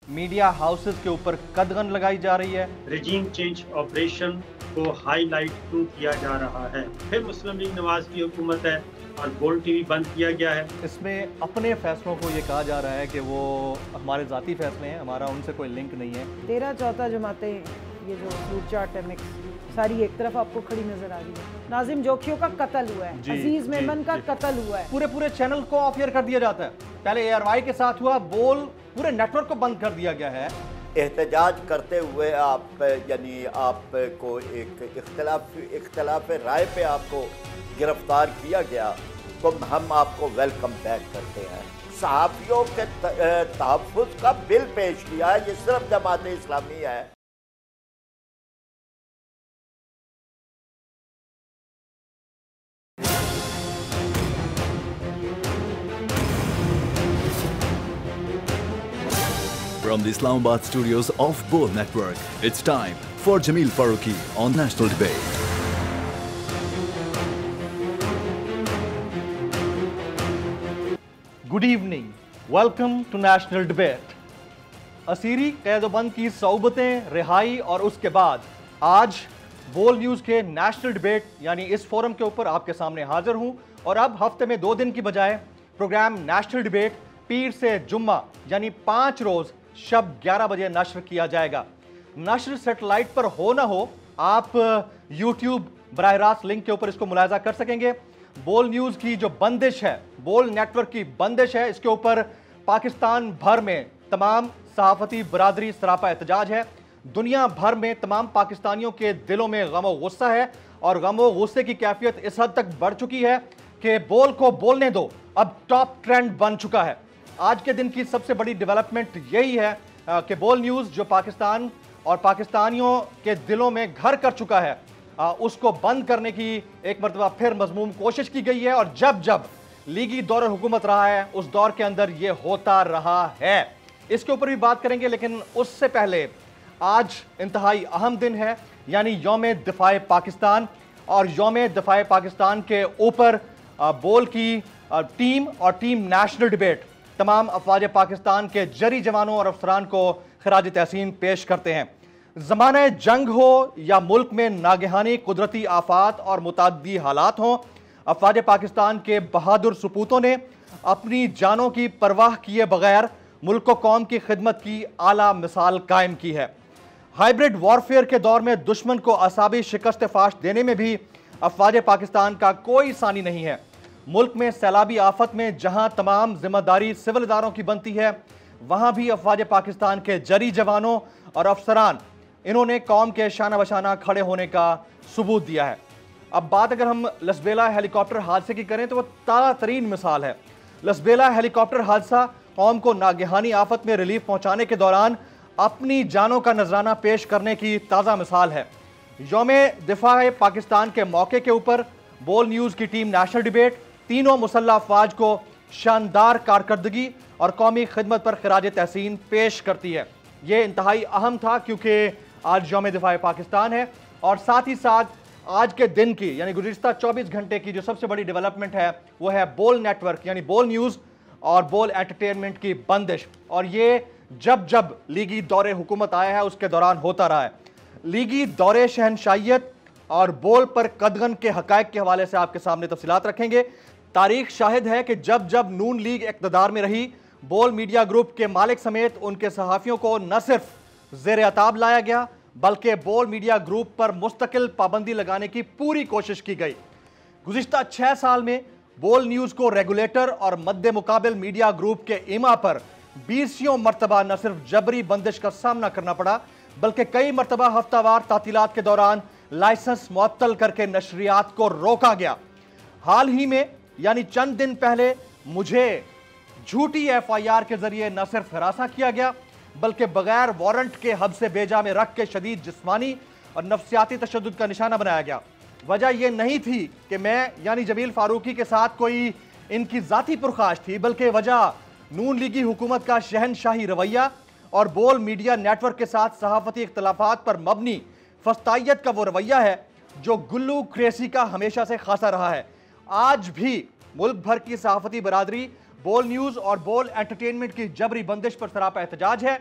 Media houses के ऊपर कदगन लगाई जा रही है। रजीम चेंज ऑपरेशन को हाईलाइट क्यों किया जा रहा है? फिर मुस्लिम लीग नवाज की हुकूमत है और बोल टीवी बंद किया गया है। इसमें अपने फैसलों को ये कहा जा रहा है कि वो हमारे ज़ाती फैसले हैं, हमारा उनसे कोई लिंक नहीं है। 13-14 जमातें, ये जो फ्रूट चाट है मिक्स, सारी एक तरफ आपको खड़ी नजर आ रही है। नाजिम जोखियों का कत्ल हुआ है, अजीज मेमन का कत्ल हुआ है। पूरे चैनल को ऑफ एयर कर दिया जाता है। पहले ARY के साथ हुआ, बोल पूरे नेटवर्क को बंद कर दिया गया है। एहतजाज करते हुए आप यानी आपको एक इख्तलाफ राय पे आपको गिरफ्तार किया गया, तो हम आपको वेलकम बैक करते हैं। सहाफ़ियों के तहफ़्फ़ुज़ का बिल पेश किया है, ये सिर्फ जमात इस्लामी है। From the Islamabad studios of Bull Network, it's time for Jameel Farooqi on National Debate. Good evening, welcome to National Debate. असीरी कैदोबंद की सौबतें, रिहाई और उसके बाद आज बोल न्यूज़ के नेशनल डिबेट यानी इस फोरम के ऊपर आपके सामने हाजिर हूं। और अब हफ्ते में 2 दिन की बजाय प्रोग्राम नेशनल डिबेट पीर से जुम्मा यानी 5 रोज़ शब 11 बजे नश्र किया जाएगा। नश्र सेटेलाइट पर हो ना हो, आप यूट्यूब बराह रास्त लिंक के ऊपर इसको मुलाहिजा कर सकेंगे। बोल न्यूज़ की जो बंदिश है, बोल नेटवर्क की बंदिश है, इसके ऊपर पाकिस्तान भर में तमाम सहाफ़ती बरादरी सरापा एहतजाज है। दुनिया भर में तमाम पाकिस्तानियों के दिलों में गम व गुस्सा है और गम व गुस्से की कैफियत इस हद तक बढ़ चुकी है कि बोल को बोलने दो अब टॉप ट्रेंड बन चुका है। आज के दिन की सबसे बड़ी डेवलपमेंट यही है कि बोल न्यूज़ जो पाकिस्तान और पाकिस्तानियों के दिलों में घर कर चुका है, उसको बंद करने की एक मरतबा फिर मज़मूम कोशिश की गई है। और जब जब लीगी दौर हुकूमत रहा है, उस दौर के अंदर ये होता रहा है। इसके ऊपर भी बात करेंगे, लेकिन उससे पहले आज इंतहाई अहम दिन है, यानी यौम दिफाए पाकिस्तान। और यौम दिफाए पाकिस्तान के ऊपर बोल की टीम और टीम नेशनल डिबेट तमाम अफवाज पाकिस्तान के जरी जवानों और अफसरान को खराज तहसीन पेश करते हैं। ज़माने जंग हो या मुल्क में नागहानी कुदरती आफात और मुताद्दी हालात हों, अफवाज पाकिस्तान के बहादुर सपूतों ने अपनी जानों की परवाह किए बगैर मुल्क व कौम की खिदमत की आला मिसाल कायम की है। हाइब्रिड वॉरफेयर के दौर में दुश्मन को असाबी शिकस्त फाश देने में भी अफवाज पाकिस्तान का कोई सानी नहीं है। मुल्क में सैलाबी आफत में जहां तमाम जिम्मेदारी सिविल इदारों की बनती है, वहां भी अफवाज पाकिस्तान के जरी जवानों और अफसरान, इन्होंने कौम के शाना बशाना खड़े होने का सबूत दिया है। अब बात अगर हम लसबेला हेलीकॉप्टर हादसे की करें तो वह ताज़ा तरीन मिसाल है। लसबेला हेलीकॉप्टर हादसा कौम को नागहानी आफत में रिलीफ पहुंचाने के दौरान अपनी जानों का नजराना पेश करने की ताज़ा मिसाल है। यौम दिफा पाकिस्तान के मौके के ऊपर बोल न्यूज़ की टीम नेशनल डिबेट तीनों मुसल्लह अफवाज को शानदार कारकर्दगी और कौमी खिदमत पर खराज तहसीन पेश करती है। ये इंतहाई अहम था क्योंकि आज यौम दिफाए पाकिस्तान है और साथ ही साथ आज के दिन की यानी गुज़िश्ता 24 घंटे की जो सबसे बड़ी डेवलपमेंट है वो है बोल नेटवर्क यानी बोल न्यूज़ और बोल एंटरटेनमेंट की बंदिश। और ये जब जब लीगी दौरे हुकूमत आया है उसके दौरान होता रहा है। लीगी दौरे शहनशाहियत और बोल पर कदगन के हकायक के हवाले से आपके सामने तफसीलात रखेंगे। तारीख शाहिद है कि जब जब नून लीग इक़्तिदार में रही, बोल मीडिया ग्रुप के मालिक समेत उनके सहाफ़ियों को न सिर्फ ज़ेर अताब लाया गया बल्कि बोल मीडिया ग्रुप पर मुस्तकिल पाबंदी लगाने की पूरी कोशिश की गई। गुज़िश्ता 6 साल में बोल न्यूज़ को रेगुलेटर और मद्दे मुकाबिल मीडिया ग्रुप के इमा पर 20 मरतबा न सिर्फ जबरी बंदिश का सामना करना पड़ा बल्कि कई मरतबा हफ्तावार तातीलात के दौरान लाइसेंस मुअत्तल करके नशरियात को रोका गया। हाल ही में यानी चंद दिन पहले मुझे झूठी FIR के जरिए न सिर्फ हिरासा किया गया बल्कि बगैर वारंट के हब से बेजा में रख के शदीद जिस्मानी और नफ्सियाती तशद्दुद का निशाना बनाया गया। वजह यह नहीं थी कि मैं यानी जमील फारूकी के साथ कोई इनकी जाती पुरखाश थी, बल्कि वजह नून लीगी हुकूमत का शहनशाही रवैया और बोल मीडिया नेटवर्क के साथ सहाफती इख्तलाफात पर मबनी फस्तायत का वो रवैया है जो गुल्लू क्रेसी का हमेशा से खासा रहा है। आज भी मुल्क भर की सहाफती बरादरी बोल न्यूज़ और बोल एंटरटेनमेंट की जबरी बंदिश पर सरापा एहतजाज है।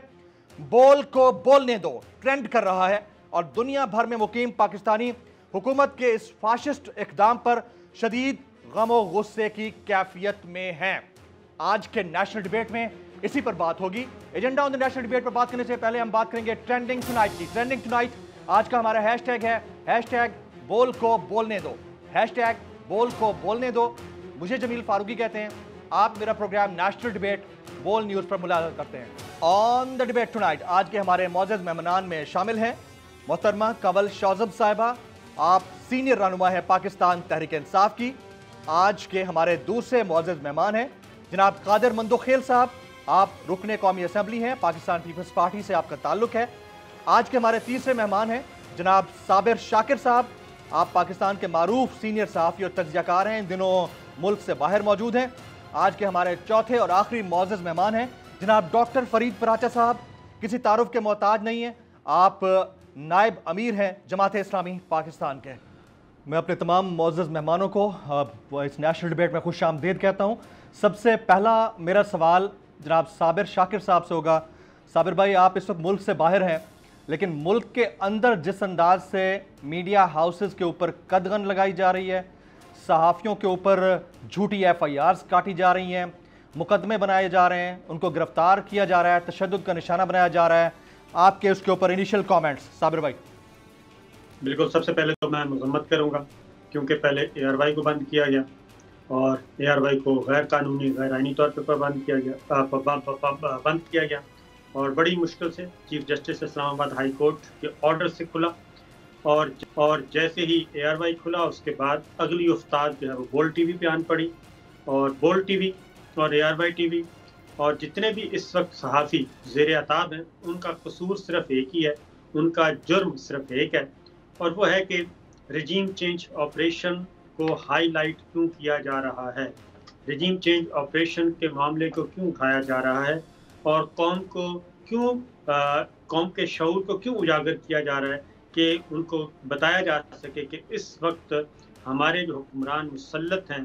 बोल को बोलने दो ट्रेंड कर रहा है और दुनिया भर में मुकीम पाकिस्तानी हुकूमत के इस फाशिस्ट इक़दाम पर शदीद गम और गुस्से की कैफियत में हैं। आज के नेशनल डिबेट में इसी पर बात होगी। Agenda on the national debate पर बात करने से पहले हम बात करेंगे ट्रेंडिंग टुनाइट की। ट्रेंडिंग टुनाइट आज का हमारा हैशटैग है हैशटैग बोल को बोलने दो। हैशटैग बोल को बोलने दो। मुझे जमील फारूकी कहते हैं। आप मेरा प्रोग्राम नेशनल डिबेट बोल न्यूज़ पर मुलाकात करते हैं। ऑन द डिबेट टुनाइट आज के हमारे मौजूद मेहमान में शामिल हैं मोहतरमा कंवल शौजब साहिबा, आप सीनियर रहनुमा है पाकिस्तान तहरीक इंसाफ की। आज के हमारे दूसरे मौजूद मेहमान हैं जनाब कादिर मंदोखेल साहब, आप रुकने कौमी असम्बली हैं, पाकिस्तान पीपल्स पार्टी से आपका ताल्लुक है। आज के हमारे तीसरे मेहमान हैं जनाब साबिर शाकिर साहब, आप पाकिस्तान के मारूफ सीनियर सहाफ़ी और तज्ज़ियाकार हैं, इन दिनों मुल्क से बाहर मौजूद हैं। आज के हमारे चौथे और आखिरी मौजूद मेहमान हैं जनाब डॉक्टर फरीद पराचा साहब, किसी तारुफ के मोहताज नहीं हैं, आप नायब अमीर हैं जमात इस्लामी पाकिस्तान के। मैं अपने तमाम मौजूद मेहमानों को इस नेशनल डिबेट में खुश आमदीद कहता हूँ। सबसे पहला मेरा सवाल जनाब साबिर शाकिर साहब से होगा। साबिर भाई, आप इस वक्त मुल्क से बाहर हैं, लेकिन मुल्क के अंदर जिस अंदाज से मीडिया हाउसेस के ऊपर कदगन लगाई जा रही है, सहाफ़ियों के ऊपर झूठी FIRs काटी जा रही हैं, मुकदमे बनाए जा रहे हैं, उनको गिरफ्तार किया जा रहा है, तशद्दुद का निशाना बनाया जा रहा है, आपके उसके ऊपर इनिशियल कमेंट्स साबिर भाई। बिल्कुल, सबसे पहले तो मैं मजम्मत करूंगा क्योंकि पहले ARY को बंद किया गया और ARY को गैर कानूनी गैर आइनी तौर पर बंद किया गया और बड़ी मुश्किल से chief justice Islamabad high court के ऑर्डर से खुला और जैसे ही ARY खुला उसके बाद अगली उस्ताद जो है वो बोल TV पे आन पड़ी और बोल TV और ARY TV और जितने भी इस वक्त सहाफ़ी ज़ेर अताब हैं उनका कसूर सिर्फ एक ही है, उनका जुर्म सिर्फ एक है और वो है कि रजीम चेंज ऑपरेशन को हाईलाइट क्यों किया जा रहा है, रजीम चेंज ऑपरेशन के मामले को क्यों उठाया जा रहा है और कौम को क्यों कौम के शऊर को क्यों उजागर किया जा रहा है कि उनको बताया जा सके कि इस वक्त हमारे जो हुक्मरान मुसल्लत हैं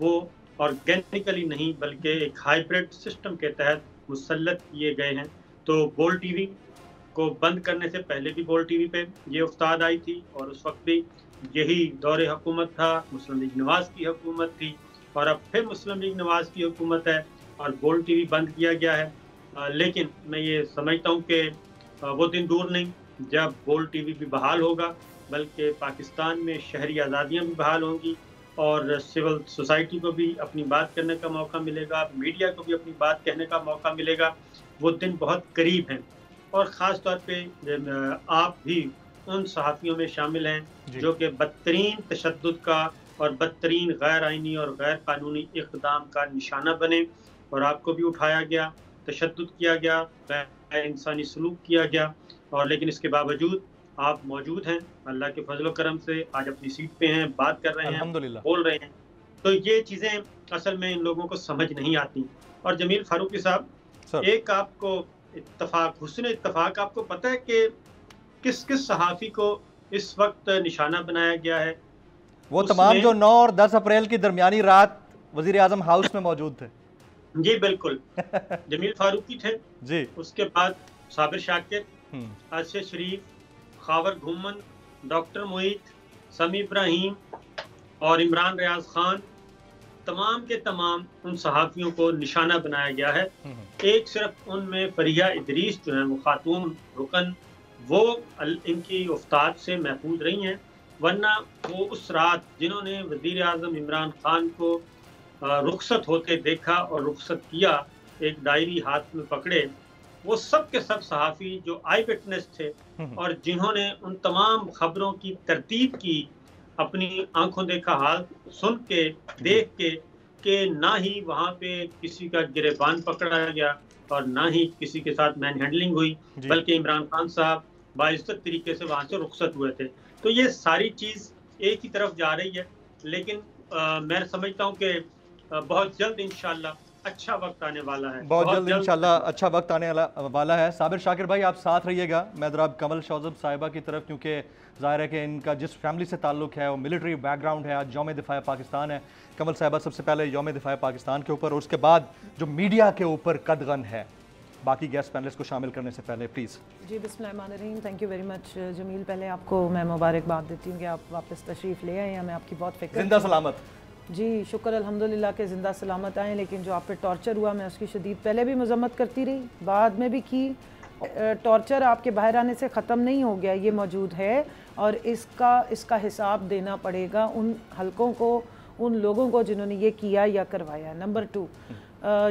वो ऑर्गेनिकली नहीं बल्कि एक हाइब्रिड सिस्टम के तहत मुसल्लत किए गए हैं। तो बोल TV को बंद करने से पहले भी बोल TV पे ये उस्ताद आई थी और उस वक्त भी यही दौरे हुकूमत था, मुस्लिम लीग नवाज की हुकूमत थी और अब फिर मुस्लिम लीग नवाज की हुकूमत है और बोल TV बंद किया गया है। लेकिन मैं ये समझता हूँ कि वो दिन दूर नहीं जब बोल TV भी बहाल होगा, बल्कि पाकिस्तान में शहरी आज़ादियाँ भी बहाल होंगी और सिविल सोसाइटी को भी अपनी बात करने का मौका मिलेगा, मीडिया को भी अपनी बात कहने का मौका मिलेगा। वो दिन बहुत करीब हैं और ख़ास तौर पे आप भी उन सहाफ़ियों में शामिल हैं जो कि बदतरीन तशद्दुद का और बदतरीन गैर आइनी और गैर कानूनी इक़दाम का निशाना बने और आपको भी उठाया गया, तशद्दुद किया गया, गैर इंसानी सलूक किया गया और लेकिन इसके बावजूद आप मौजूद हैं, अल्लाह के फजल व करम से आज अपनी सीट पे हैं, बात कर रहे हैं, बोल रहे हैं। तो ये चीज़ें असल में इन लोगों को समझ नहीं आती। और जमील फारूकी साहब, एक आपको हुस्न इत्तफाक आपको पता है कि किस किस सहाफ़ी को इस वक्त निशाना बनाया गया है? वो तमाम जो 9 और 10 अप्रैल की दरमियानी रात वज़ीर आज़म हाउस में मौजूद थे। जी बिल्कुल, जमील फारूकी थे जी, उसके बाद साबिर शाकिर, आसिफ शरीफ, खावर घुमन, डॉक्टर मोहित, समी इब्राहिम और इमरान रियाज खान, तमाम के तमाम उन सहाफ़ियों को निशाना बनाया गया है। एक सिर्फ उनमें फरिया इदरीस जो है वो खातून रुकन, वो इनकी उस्ताद से महफूज रही हैं, वरना वो उस रात जिन्होंने वज़ीर आज़म इमरान खान को रुखसत होते देखा और रुखसत किया, एक डायरी हाथ में पकड़े, वो सब के सब सहाफ़ी जो आई विटनेस थे और जिन्होंने उन तमाम खबरों की तरतीब की, अपनी आंखों देखा हाल सुन के देख के ना ही वहाँ पे किसी का गिरेबान पकड़ा गया और ना ही किसी के साथ मैन हैंडलिंग हुई, बल्कि इमरान खान साहब बाइज्जत तरीके से वहाँ से रुखसत हुए थे। तो ये सारी चीज़ एक ही तरफ जा रही है, लेकिन मैं समझता हूँ कि बहुत जल्द इंशाल्लाह अच्छा वक्त आने वाला है, बहुत जल्द इंशाल्लाह अच्छा वक्त आने वाला है। साबिर शाकिर भाई, आप साथ रहिएगा। मैं जनाब कंवल शौजब साहिबा की तरफ, क्योंकि ज़ाहिर है कि इनका जिस फैमिली से ताल्लुक़ है वो मिलिट्री बैकग्राउंड है, आज यौम दिफ़ा पाकिस्तान है। कंवल साहिबा, सबसे पहले यौम दिफ़ा पाकिस्तान के ऊपर और उसके बाद जो मीडिया के ऊपर कदगन है, बाकी गेस्ट पैनलिस्ट को शामिल करने से पहले प्लीज़। जी बिस्मिल्लाहिर्रहमानिर्रहीम, thank you very much Jameel. पहले आपको मैं मुबारकबाद देती हूँ कि आप वापस तशरीफ़ ले आए हैं, मैं आपकी बहुत फिक्र। जिंदा सलामत। जी शुक्र अल्हम्दुलिल्लाह के ज़िंदा सलामत आए, लेकिन जो आप पे टॉर्चर हुआ मैं उसकी शदीद पहले भी मजम्मत करती रही, बाद में भी की। टॉर्चर आपके बाहर आने से ख़त्म नहीं हो गया, ये मौजूद है और इसका हिसाब देना पड़ेगा उन हलकों को, उन लोगों को जिन्होंने ये किया या करवाया। नंबर 2,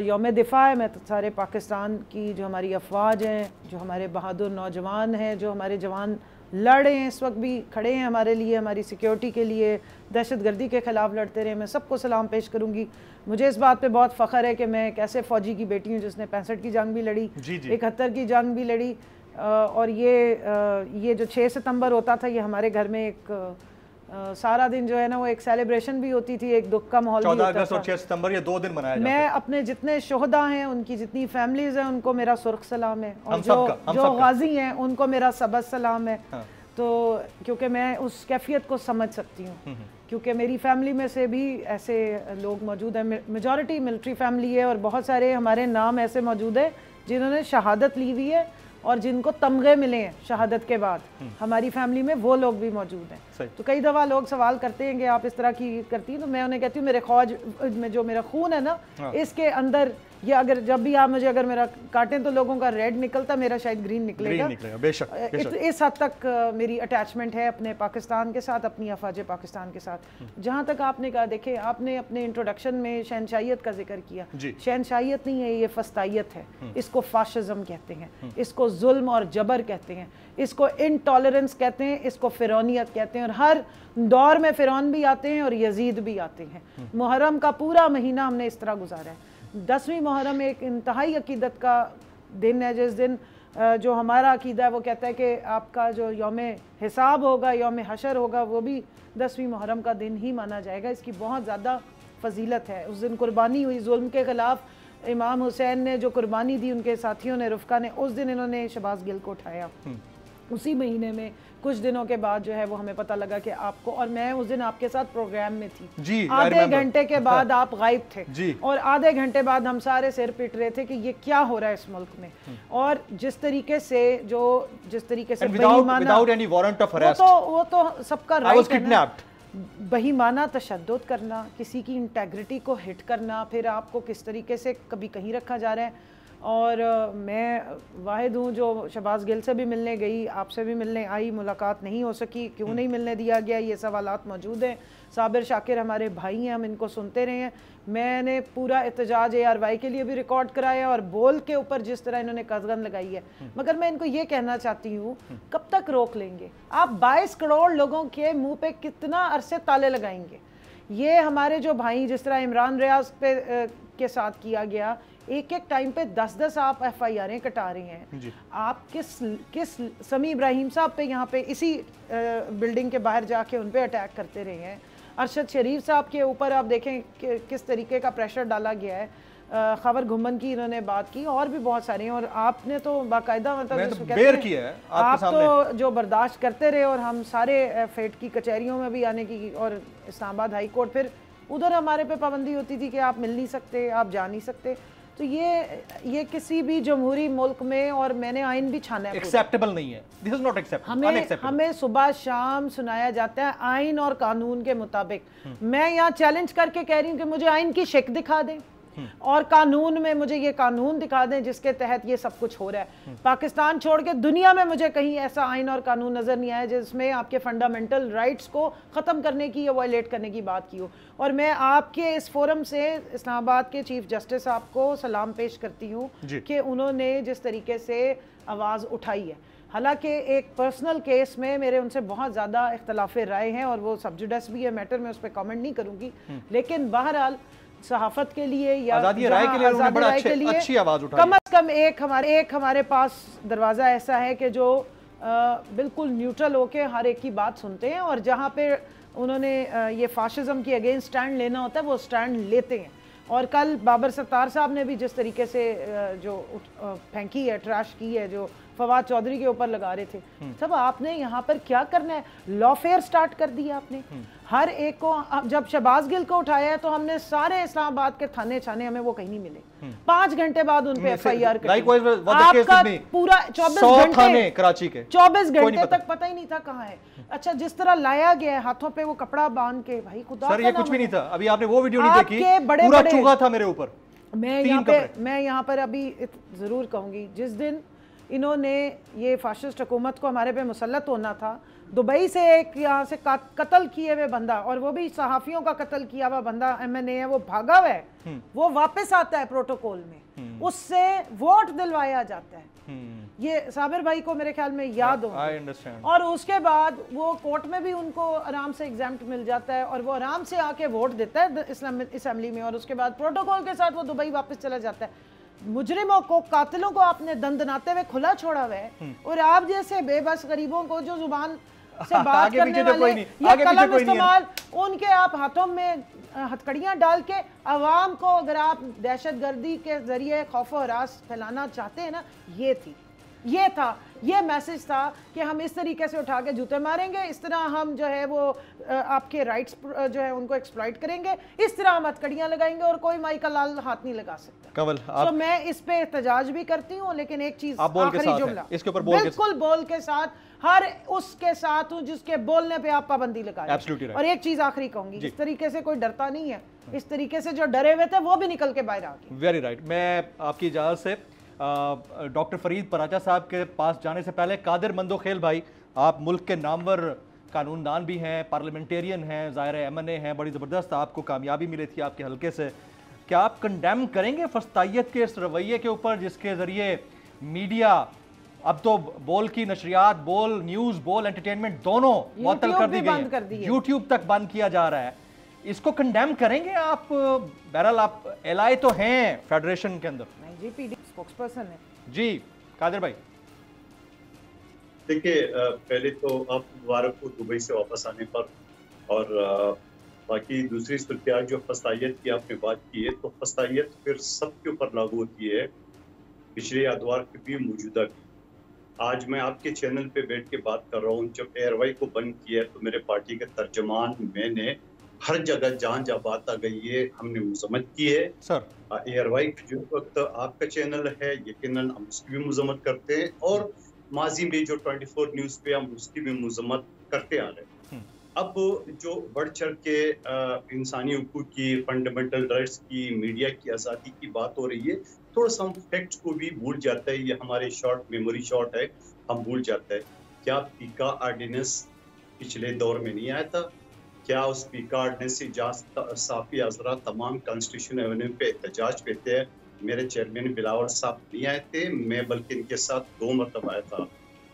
यौम दिफा है, मैं तो सारे पाकिस्तान की जो हमारी अफवाज हैं, जो हमारे बहादुर नौजवान हैं, जो हमारे जवान लड़ रहे हैं, इस वक्त भी खड़े हैं हमारे लिए, हमारी सिक्योरिटी के लिए, दहशतगर्दी के ख़िलाफ़ लड़ते रहे, मैं सबको सलाम पेश करूँगी। मुझे इस बात पे बहुत फ़ख्र है कि मैं एक ऐसे फ़ौजी की बेटी हूँ जिसने 65 की जंग भी लड़ी, 71 की जंग भी लड़ी, और ये जो 6 सितंबर होता था, ये हमारे घर में एक सारा दिन जो है ना वो एक सेलिब्रेशन भी होती थी, एक दुख का माहौल भी होता था। 14 अगस्त और 6 सितंबर ये 2 दिन मनाया जाता है। मैं अपने जितने शोहदा हैं, उनकी जितनी फैमिलीज हैं, उनको मेरा सुर्ख सलाम है, और जो गाजी हैं उनको मेरा सबस सलाम है। हाँ। तो क्योंकि मैं उस कैफियत को समझ सकती हूँ, क्योंकि मेरी फैमिली में से भी ऐसे लोग मौजूद हैं, मेजॉरिटी मिलिट्री फैमिली है, और बहुत सारे हमारे नाम ऐसे मौजूद है जिन्होंने शहादत ली हुई है और जिनको तमगे मिले हैं शहादत के बाद, हमारी फैमिली में वो लोग भी मौजूद हैं। तो कई दफ़ा लोग सवाल करते हैं कि आप इस तरह की करती हैं, तो मैं उन्हें कहती हूँ मेरे खौज में जो मेरा खून है ना, इसके अंदर ये अगर जब भी आप मुझे अगर मेरा काटें तो लोगों का रेड निकलता, मेरा शायद ग्रीन निकलेगा। बेशक, बेशक। इस हद तक मेरी अटैचमेंट है अपने पाकिस्तान के साथ, अपनी अफवाज पाकिस्तान के साथ। जहाँ तक आपने कहा, देखे आपने अपने इंट्रोडक्शन में शहनशाहियत का जिक्र किया, शहनशाहियत नहीं है, ये फस्तायत है, इसको फाशिज्म कहते हैं, इसको जुल्म और जबर कहते हैं, इसको इनटॉलरेंस कहते हैं, इसको फिरौनियत कहते हैं, और हर दौर में फिरौन भी आते हैं और यजीद भी आते हैं। मुहर्रम का पूरा महीना हमने इस तरह गुजारा है। 10वीं मुहर्रम एक इंतहाई अकीदत का दिन है, जिस दिन जो हमारा अकीदा है वो कहता है कि आपका जो यौम हिसाब होगा, यौम हशर होगा, वो भी 10वीं मुहर्रम का दिन ही माना जाएगा। इसकी बहुत ज़्यादा फजीलत है। उस दिन कुर्बानी हुई जुल्म के ख़िलाफ़, इमाम हुसैन ने जो कुर्बानी दी, उनके साथियों ने, रुफ़का ने, उस दिन इन्होंने शहबाज गिल को उठाया। उसी महीने में कुछ दिनों के बाद जो है वो हमें पता लगा कि आपको, और मैं उस दिन आपके साथ प्रोग्राम में थी जी, आधे घंटे के बाद आप गायब थे जी, और आधे घंटे बाद हम सारे सिर पिट रहे थे कि ये क्या हो रहा है इस मुल्क में। और जिस तरीके से without any warrant of arrest, वो तो सबका राइट है, बहीमाना तशद्दुद करना, किसी की इंटेग्रिटी को हिट करना, फिर आपको किस तरीके से कभी कहीं रखा जा रहा है। और मैं वाहिद हूँ जो शहबाज गिल से भी मिलने गई, आपसे भी मिलने आई, मुलाकात नहीं हो सकी, क्यों नहीं मिलने दिया गया, ये सवालात मौजूद हैं। साबिर शाकिर हमारे भाई हैं, हम इनको सुनते रहे हैं। मैंने पूरा एहतजाज ARY के लिए भी रिकॉर्ड कराया, और बोल के ऊपर जिस तरह इन्होंने कज़गन लगाई है, मगर मैं इनको ये कहना चाहती हूँ, कब तक रोक लेंगे आप? 22 करोड़ लोगों के मुँह पे कितना अरसे ताले लगाएंगे? ये हमारे जो भाई, जिस तरह इमरान रियाज पे के साथ किया गया, एक एक टाइम पे 10-10 आप FIR कटा रहे हैं। आप किस समी इब्राहिम साहब पे यहाँ पे इसी बिल्डिंग के बाहर जाके उन पे अटैक करते रहे हैं। अरशद शरीफ साहब के ऊपर आप देखें कि किस तरीके का प्रेशर डाला गया है। खबर घुमन की इन्होंने बात की, और भी बहुत सारे हैं, और आपने तो बाकायदा मतलब आप तो जो बर्दाश्त करते रहे, और हम सारे फेट की कचहरियों में भी आने की, और इस्लामाबाद हाई कोर्ट, फिर उधर हमारे पे पाबंदी होती थी कि आप मिल नहीं सकते, आप जा नहीं सकते। तो ये किसी भी जमहूरी मुल्क में, और मैंने आइन भी छाना है, एक्सेप्टेबल नहीं है। This is not acceptable. हमें सुबह शाम सुनाया जाता है आइन और कानून के मुताबिक। मैं यहाँ चैलेंज करके कह रही हूँ कि मुझे आइन की शिक दिखा दें, और कानून में मुझे ये कानून दिखा दें जिसके तहत ये सब कुछ हो रहा है। पाकिस्तान छोड़ के दुनिया में मुझे कहीं ऐसा आइन और कानून नजर नहीं आया जिसमें आपके फंडामेंटल राइट्स को ख़त्म करने की या वायलेट करने की बात की हो। और मैं आपके इस फोरम से इस्लामाबाद के चीफ जस्टिस साहब को सलाम पेश करती हूँ कि उन्होंने जिस तरीके से आवाज़ उठाई है। हालांकि एक पर्सनल केस में मेरे उनसे बहुत ज़्यादा इख्तलाफ राय हैं, और वो सब जुडिस भी है मैटर, मैं उस पर कमेंट नहीं करूँगी, लेकिन बहरहाल सहाफत के लिए या आज़ादी राय के लिए उन्होंने बड़ा अच्छी आवाज़ उठाई। कम से कम एक हमारे पास दरवाज़ा ऐसा है कि जो बिल्कुल न्यूट्रल होके हर एक की बात सुनते हैं, और जहाँ पे उन्होंने ये फाशिज्म के अगेंस्ट स्टैंड लेना होता है वो स्टैंड लेते हैं। और कल बाबर सत्तार साहब ने भी जिस तरीके से जो फेंकी है, ट्रैश की है, जो फवाद चौधरी के ऊपर लगा रहे थे। सब आपने यहाँ पर क्या करना है, लॉफेयर स्टार्ट कर दिया आपने। हर एक को, जब शहबाज गिल को उठाया है तो हमने सारे इस्लामाबाद के थाने छाने, हमें वो कहीं नहीं मिले। 5 घंटे बाद उन पे FIR कर आपका पूरा 24 घंटे कराची के 24 घंटे तक पता ही नहीं था कहाँ है। अच्छा, जिस तरह लाया गया है हाथों पे वो कपड़ा बांध के, भाई खुदा सर ये कुछ भी नहीं था। अभी आपने वो वीडियो नहीं देखी, पूरा चूहा था मेरे ऊपर। मैं यहाँ पर अभी जरूर कहूंगी, जिस दिन इन्होंने ये फाशिस्ट हुकूमत को हमारे पे मुसल्लत होना था, दुबई से एक यहाँ से कत्ल किए हुए बंदा, और वो भी सहाफियों का कत्ल किया हुआ बंदा MNA है, वो भागा हुआ है, वो वापस आता है प्रोटोकॉल में, उससे वोट दिलवाया जाता है। ये साबिर भाई को मेरे ख्याल में याद हो। और उसके बाद वो कोर्ट में भी उनको आराम से एग्जाम्प्ट मिल जाता है और वो आराम से आके वोट देता है इस्लामिक असेंबली में, और उसके बाद प्रोटोकॉल के साथ वो दुबई वापस चला जाता है। मुजरिमों को, कातिलों को आपने दंदनाते हुए खुला छोड़ा हुआ है, और आप जैसे बेबस गरीबों को जो जुबान से बात करने वाले या कलम इस्तेमाल, उनके आप हाथों में हथकड़ियां डाल के अवाम को, अगर आप दहशतगर्दी के जरिए खौफ और हरास फैलाना चाहते हैं ना, ये था ये मैसेज था कि हम इस तरीके से उठा के जूते मारेंगे, इस तरह हम जो है वो आपके राइट्स जो है उनको एक्सप्लॉइट करेंगे, इस तरह हम हथकड़ियां लगाएंगे और कोई माई का लाल हाथ नहीं लगा सकता। कवल तो मैं इस पे एहतजाज भी करती हूँ, लेकिन एक चीज आखिरी जुमला इसके ऊपर बिल्कुल बोल के साथ, हर उसके साथ हूँ जिसके बोलने पे आप पाबंदी लगाए। और एक चीज आखिरी कहूंगी, इस तरीके से कोई डरता नहीं है, इस तरीके से जो डरे हुए थे वो भी निकल के बाहर आ गए। Very right. मैं आपकी इजाजत से डॉक्टर फरीद पराचा साहब के पास जाने से पहले, कादिर मंदोखेल भाई, आप मुल्क के नामवर कानूनदान भी हैं, पार्लियामेंटेरियन हैं, ज़ाहिर MNA हैं, बड़ी ज़बरदस्त आपको कामयाबी मिली थी आपके हल्के से। क्या आप कंडेम करेंगे फस्तायत के इस रवैये के ऊपर जिसके ज़रिए मीडिया अब तो बोल की नशरियात, बोल न्यूज़, बोल एंटरटेनमेंट दोनों मुअत्तल कर दी गई, यूट्यूब तक बंद किया जा रहा है, इसको कंडेम करेंगे आप? बहरहाल आप एलआई तो हैं फेडरेशन के अंदर। जीपीडी स्पोक्सपर्सन है जी। कादिर भाई देखिए, पहले तो आप मुबारक को दुबई से वापस आने पर, और बाकी दूसरी सूरत जो फस्तायत की आपने बात की है, तो फस्तायत फिर सबके ऊपर लागू होती है, पिछले अदवार की भी, मौजूदा भी। आज मैं आपके चैनल पे बैठ के बात कर रहा हूँ, जब एयरवाई को बंद किया तो मेरे पार्टी के तर्जमान मैंने हर जगह जहाँ बात आ गई है हमने मजम्मत की है सर। एयरवाई जो वक्त आपका चैनल है, यकीनन हम उसकी भी मजम्मत करते हैं, और माजी में जो 24 न्यूज़ पे हम उसकी भी मजम्मत करते आ रहे हैं। अब जो बढ़ चढ़ के इंसानी हुकूक की, फंडामेंटल राइट्स की, मीडिया की आज़ादी की बात हो रही है, थोड़ा सा हम फैक्ट्स को भी भूल जाता है, ये हमारे शॉर्ट मेमोरी शॉर्ट है, हम भूल जाता है। क्या पीका आर्डिनेंस पिछले दौर में नहीं आया था? क्या उस पीका आर्डिनेंस से साफी आजरा तमाम कॉन्स्टिट्यूशन एवेन्यू पे एहतजाज पे थे? मेरे चेयरमैन बिलावल साहब नहीं आए थे, मैं बल्कि इनके साथ 2 मरतबा आया था,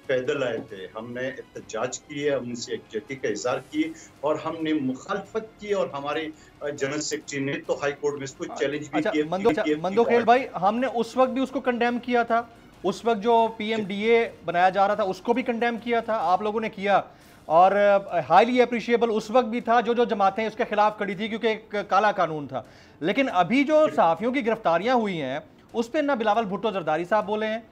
पैदल आए थे, हमने एहतजाज किए, हम उनसे एकजुटती का इजहार किए और हमने मुखालफत की, और हमारे जनरल सेक्रेटरी ने तो हाई कोर्ट में इसको चैलेंज भी किया। मंदोखेल भाई, हमने उस वक्त भी उसको कंडेम किया था, उस वक्त जो PMDA बनाया जा रहा था उसको भी कंडेम किया था, आप लोगों ने किया, और हाईली अप्रिशिएबल उस वक्त भी था, जो जमातें उसके खिलाफ खड़ी थी क्योंकि एक काला कानून था। लेकिन अभी जो सहाफियों की गिरफ्तारियां हुई हैं उस पर ना बिलावल भुट्टो जरदारी साहब बोले हैं,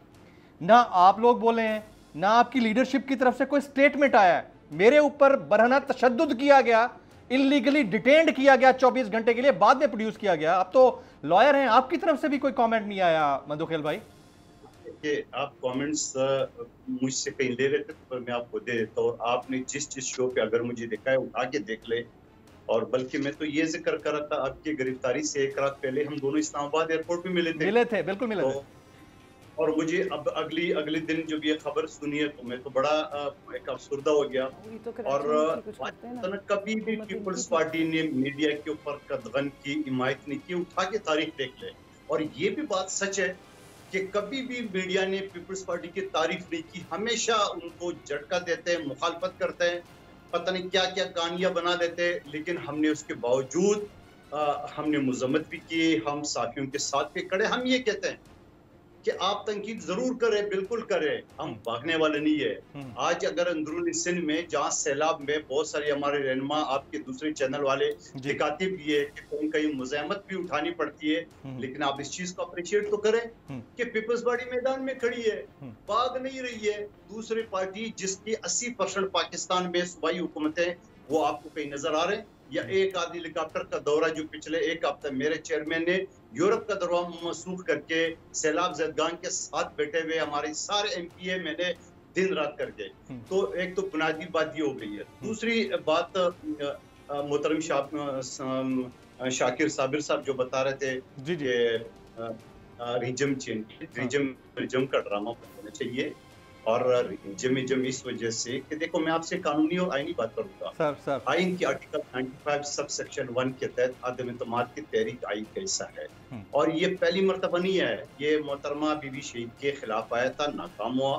ना आप लोग बोले हैं, ना आपकी लीडरशिप की तरफ से कोई स्टेटमेंट आया है। मेरे ऊपर बरहना तशद्दुद किया गया, इलीगली डिटेन्ड किया गया 24 घंटे के लिए, बाद में प्रोड्यूस किया गया। अब तो लॉयर हैं, आपकी तरफ से भी कोई कमेंट नहीं आया मंदोखेल भाई? कि आप कमेंट्स मुझसे कहीं ले रहे थे तो मैं आपको दे देता हूँ, और आपने जिस शो पे अगर मुझे देखा है उठा के देख ले। और बल्कि मैं तो ये जिक्र कर रहा था, आपकी गिरफ्तारी से एक रात पहले हम दोनों इस्लामाबाद एयरपोर्ट पे मिले थे, बिल्कुल मिले थे। और मुझे अब अगले दिन जब ये खबर सुनी है तो मैं तो बड़ा एक अफसरदा हो गया। और कभी भी पीपल्स पार्टी ने मीडिया के ऊपर कदगन की हिमायत नहीं की, उठा के तारीख देख ले। और ये भी बात सच है कि कभी भी मीडिया ने पीपल्स पार्टी की तारीफ नहीं की, हमेशा उनको झटका देते हैं, मुखालफत करते हैं, पता नहीं क्या क्या कहानियां बना देते हैं। लेकिन हमने उसके बावजूद हमने मजम्मत भी की, हम साथियों के साथ भी खड़े। हम ये कहते हैं कि आप तनकीद जरूर करें, बिल्कुल करें, हम भागने वाले नहीं है। आज अगर अंदरूनी सिंध में जहाँ सैलाब में बहुत सारे हमारे रहनुमा आपके दूसरे चैनल वाले दिखाते भी है कि कहीं कहीं मुज़ाहमत भी उठानी पड़ती है, लेकिन आप इस चीज को अप्रिशिएट तो करें कि पीपल्स पार्टी मैदान में खड़ी है, भाग नहीं रही है। दूसरी पार्टी जिसकी 80% पाकिस्तान में सूबाई हुकूमतें, वो आपको कहीं नजर आ रहे हैं? या एक आदि हेलीकॉप्टर का दौरा जो पिछले एक हफ्ते मेरे चेयरमैन ने यूरोप का दौरा मनसूख करके सैलाब ज़दगान के साथ बैठे हुए हमारे सारे एमपीए मैंने दिन रात करके, तो एक तो बुनियादी बात ये हो गई है। दूसरी बात मोहतरम शाकिर साबिर साहब जो बता रहे थे कि रिजम का ड्रामा होना चाहिए और रिजम इस वजह से कि देखो मैं आपसे कानूनी और आईनी बात करूंगा। आइन के आर्टिकल 95 सब सेक्शन 1 के तहत आदम इत्तेमाद की तहरीक आइन का हिस्सा है और ये पहली मरतबा नहीं है। ये मोहतरमा बीबी शहीद के खिलाफ आया था, नाकाम हुआ।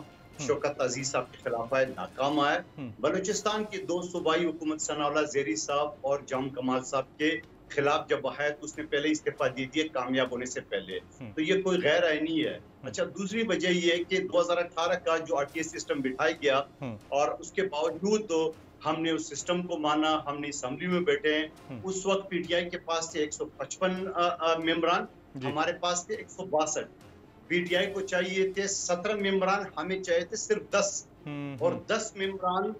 शौकत अजीज साहब के खिलाफ आया, नाकाम आया। बलूचिस्तान के 2 सूबाई हुकूमत सनाउल्लाह ज़ेरी साहब और जाम कमाल साहब के खिलाफ जब आया तो उसने पहले इस्तीफा दे दिया कामयाब होने से पहले, तो ये कोई गैर आईनी है। अच्छा, दूसरी वजह ये है कि 2018 का जो आरटीएस सिस्टम बिठाया गया और उसके बावजूद तो हमने उस सिस्टम को माना, हमने असेंबली में बैठे हैं। उस वक्त पीटीआई के पास थे 155 मेंबरान, हमारे पास थे 162। पीटीआई को चाहिए थे 17 मेंबरान, हमें चाहिए थे सिर्फ 10 और 10 मेंबरान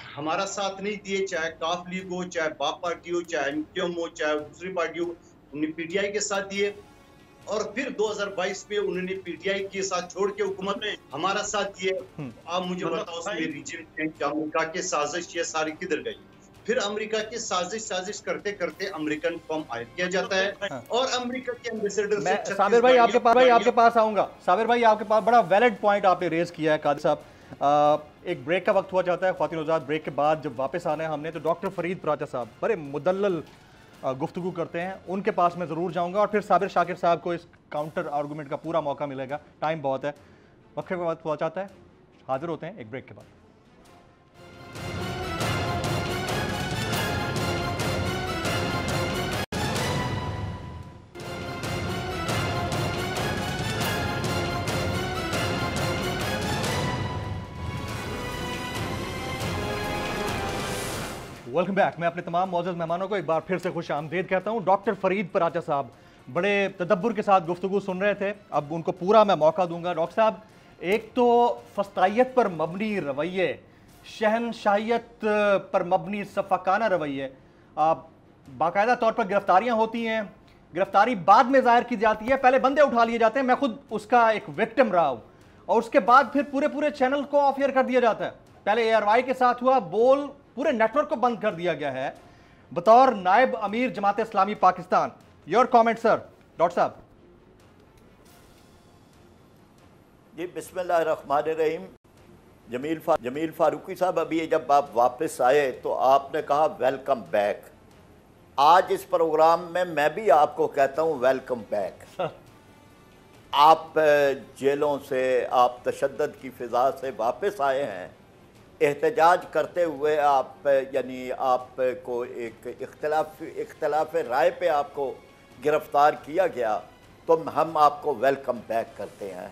हमारा साथ नहीं दिए, चाहे काफ लीग हो, चाहे बाप पार्टी हो, चाहे एमक्यूएम हो, चाहे दूसरी पार्टी हो, उन्होंने पीटीआई के साथ दिए। और फिर 2022 में उन्होंने पीटीआई के साथ छोड़ के हुकूमत में हमारा साथ दिए। आप मुझे बताओ उसमें रीजन चेंज, अमेरिका की साजिश ये सारी किधर गई? फिर अमेरिका की साजिश करते करते अमेरिकन फॉर्म आयद किया जाता है और अमेरिका के एम्बेसडर से साबिर भाई आपके पास आऊंगा। साबिर भाई आपके पास बड़ा वैलिड पॉइंट आपने रेज किया है कादिर साहब। एक ब्रेक का वक्त हुआ जाता है ख्वातीन उज़ात। ब्रेक के बाद जब वापस आना है हमने तो डॉक्टर फरीद पराचा साहब बड़े मुदल्लल गुफ्तगू करते हैं, उनके पास मैं ज़रूर जाऊंगा और फिर साबिर शाकिर साहब को इस काउंटर आर्गूमेंट का पूरा मौका मिलेगा। टाइम बहुत है, वक्त के बाद हुआ जाता है। हाजिर होते हैं एक ब्रेक के बाद। Welcome back. मैं अपने तमाम मौजूद मेहमानों को एक बार फिर से खुश आमदीद कहता हूँ। डॉक्टर फरीद पराचा साहब बड़े तदब्बुर के साथ गुफ्तगू सुन रहे थे, अब उनको पूरा मैं मौका दूंगा। डॉक्टर साहब, एक तो फस्तायत पर मबनी रवैये, शहनशाहियत पर मबनी सफ़ाकाना रवैये, बाकायदा तौर पर गिरफ्तारियाँ होती हैं, गिरफ्तारी बाद में ज़ाहिर की जाती है, पहले बंदे उठा लिए जाते हैं। मैं खुद उसका एक विक्टिम रहा हूँ और उसके बाद फिर पूरे चैनल को ऑफ एयर कर दिया जाता है। पहले ARY के साथ हुआ, बोल पूरे नेटवर्क को बंद कर दिया गया है। बतौर नायब अमीर Jamaat Islami Pakistan, your comment sir. Doctor साहब जी, बिस्मिल्लाहिर्रहमानिर्रहीम। जमील फारूकी साहब, अभी जब आप वापस आए तो आपने कहा वेलकम बैक। आज इस प्रोग्राम में मैं भी आपको कहता हूं वेलकम बैक। आप जेलों से, आप तशद्दुद की फिजा से वापस आए हैं, एहतजाज करते हुए आप यानी आपको एक इख्तलाफ राय पे आपको गिरफ्तार किया गया, तो हम आपको वेलकम बैक करते हैं।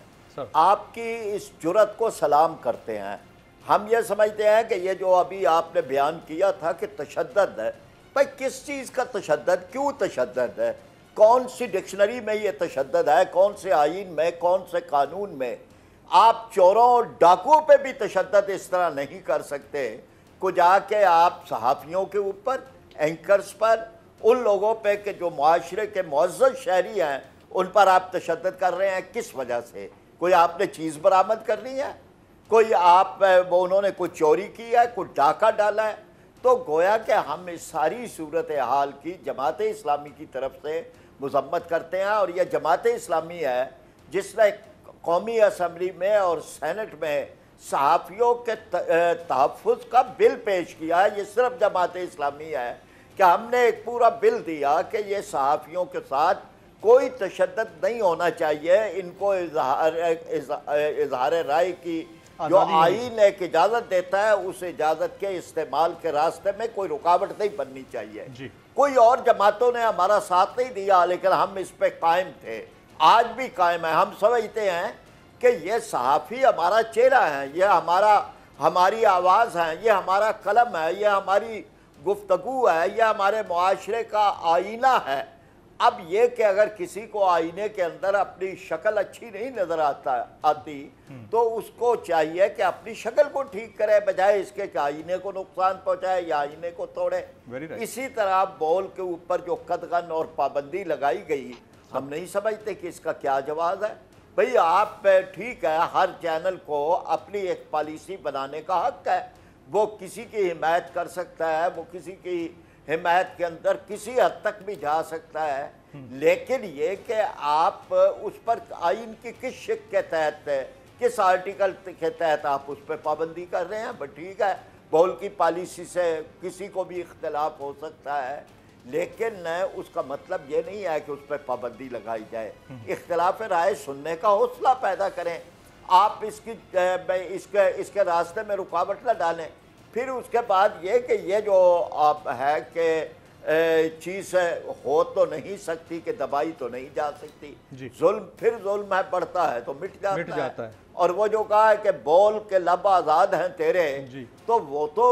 आपकी इस जुर्रत को सलाम करते हैं। हम ये समझते हैं कि ये जो अभी आपने बयान किया था कि तशद्दुद है, भाई किस चीज़ का तशद्दुद, क्यों तशद्दुद है, कौन सी डिक्शनरी में ये तशद्दुद है, कौन से आइन में, कौन से कानून में? आप चोरों और डाकुओं पे भी तशद्दुद इस तरह नहीं कर सकते को जाके आप सहाफ़ियों के ऊपर, एंकर्स पर, उन लोगों पे कि जो मुआशरे के मुअज़्ज़ज़ शहरी हैं उन पर आप तशद्दुद कर रहे हैं। किस वजह से? कोई आपने चीज़ बरामद करनी है, कोई वो उन्होंने कोई चोरी की है, कोई डाका डाला है? तो गोया कि हम इस सारी सूरत हाल की जमात इस्लामी की तरफ से मज़म्मत करते हैं और यह जमात इस्लामी है जिसने कौमी असम्बली में और सेनेट में सहाफ़ियों के तहफ़्फ़ुज़ का बिल पेश किया है। ये सिर्फ जमात इस्लामी है कि हमने एक पूरा बिल दिया कि ये सहाफ़ियों के साथ कोई तशद्दुद नहीं होना चाहिए, इनको इज़हार राय की जो आईन एक इजाज़त देता है उस इजाज़त के इस्तेमाल के रास्ते में कोई रुकावट नहीं बननी चाहिए। कोई और जमातों ने हमारा साथ नहीं दिया, लेकिन हम इस पर कायम थे। आज भी कायम है। हम समझते हैं कि ये सहाफ़ी हमारा चेहरा है, ये हमारी आवाज़ है, ये हमारा कलम है, ये हमारी गुफ्तगू है, ये हमारे मुआशरे का आईना है। अब ये कि अगर किसी को आईने के अंदर अपनी शक्ल अच्छी नहीं नज़र आती तो उसको चाहिए कि अपनी शक्ल को ठीक करे, बजाय इसके कि आईने को नुकसान पहुंचाए या आईने को तोड़े। इसी तरह बॉल के ऊपर जो कदगन और पाबंदी लगाई गई, हम नहीं समझते कि इसका क्या जवाब है। भाई आप ठीक है, हर चैनल को अपनी एक पॉलिसी बनाने का हक है, वो किसी की हिमायत कर सकता है, वो किसी की हिमायत के अंदर किसी हद तक भी जा सकता है, लेकिन ये कि आप उस पर आइन की किस शिक के तहत, किस आर्टिकल के तहत आप उस पर पाबंदी कर रहे हैं। बट ठीक है, बॉल की पॉलिसी से किसी को भी इख्तलाफ हो सकता है, लेकिन उसका मतलब ये नहीं है कि उस पर पाबंदी लगाई जाए। इख्तलाफ राय सुनने का हौसला पैदा करें, आप इसके रास्ते में रुकावट न डालें। फिर उसके बाद ये कि ये जो आप है कि चीज़ हो तो नहीं सकती, कि दबाई तो नहीं जा सकती, जुल्म है, बढ़ता है तो मिट जाता है। और वो जो कहा है कि बोल के लब आज़ाद हैं तेरे, तो वो तो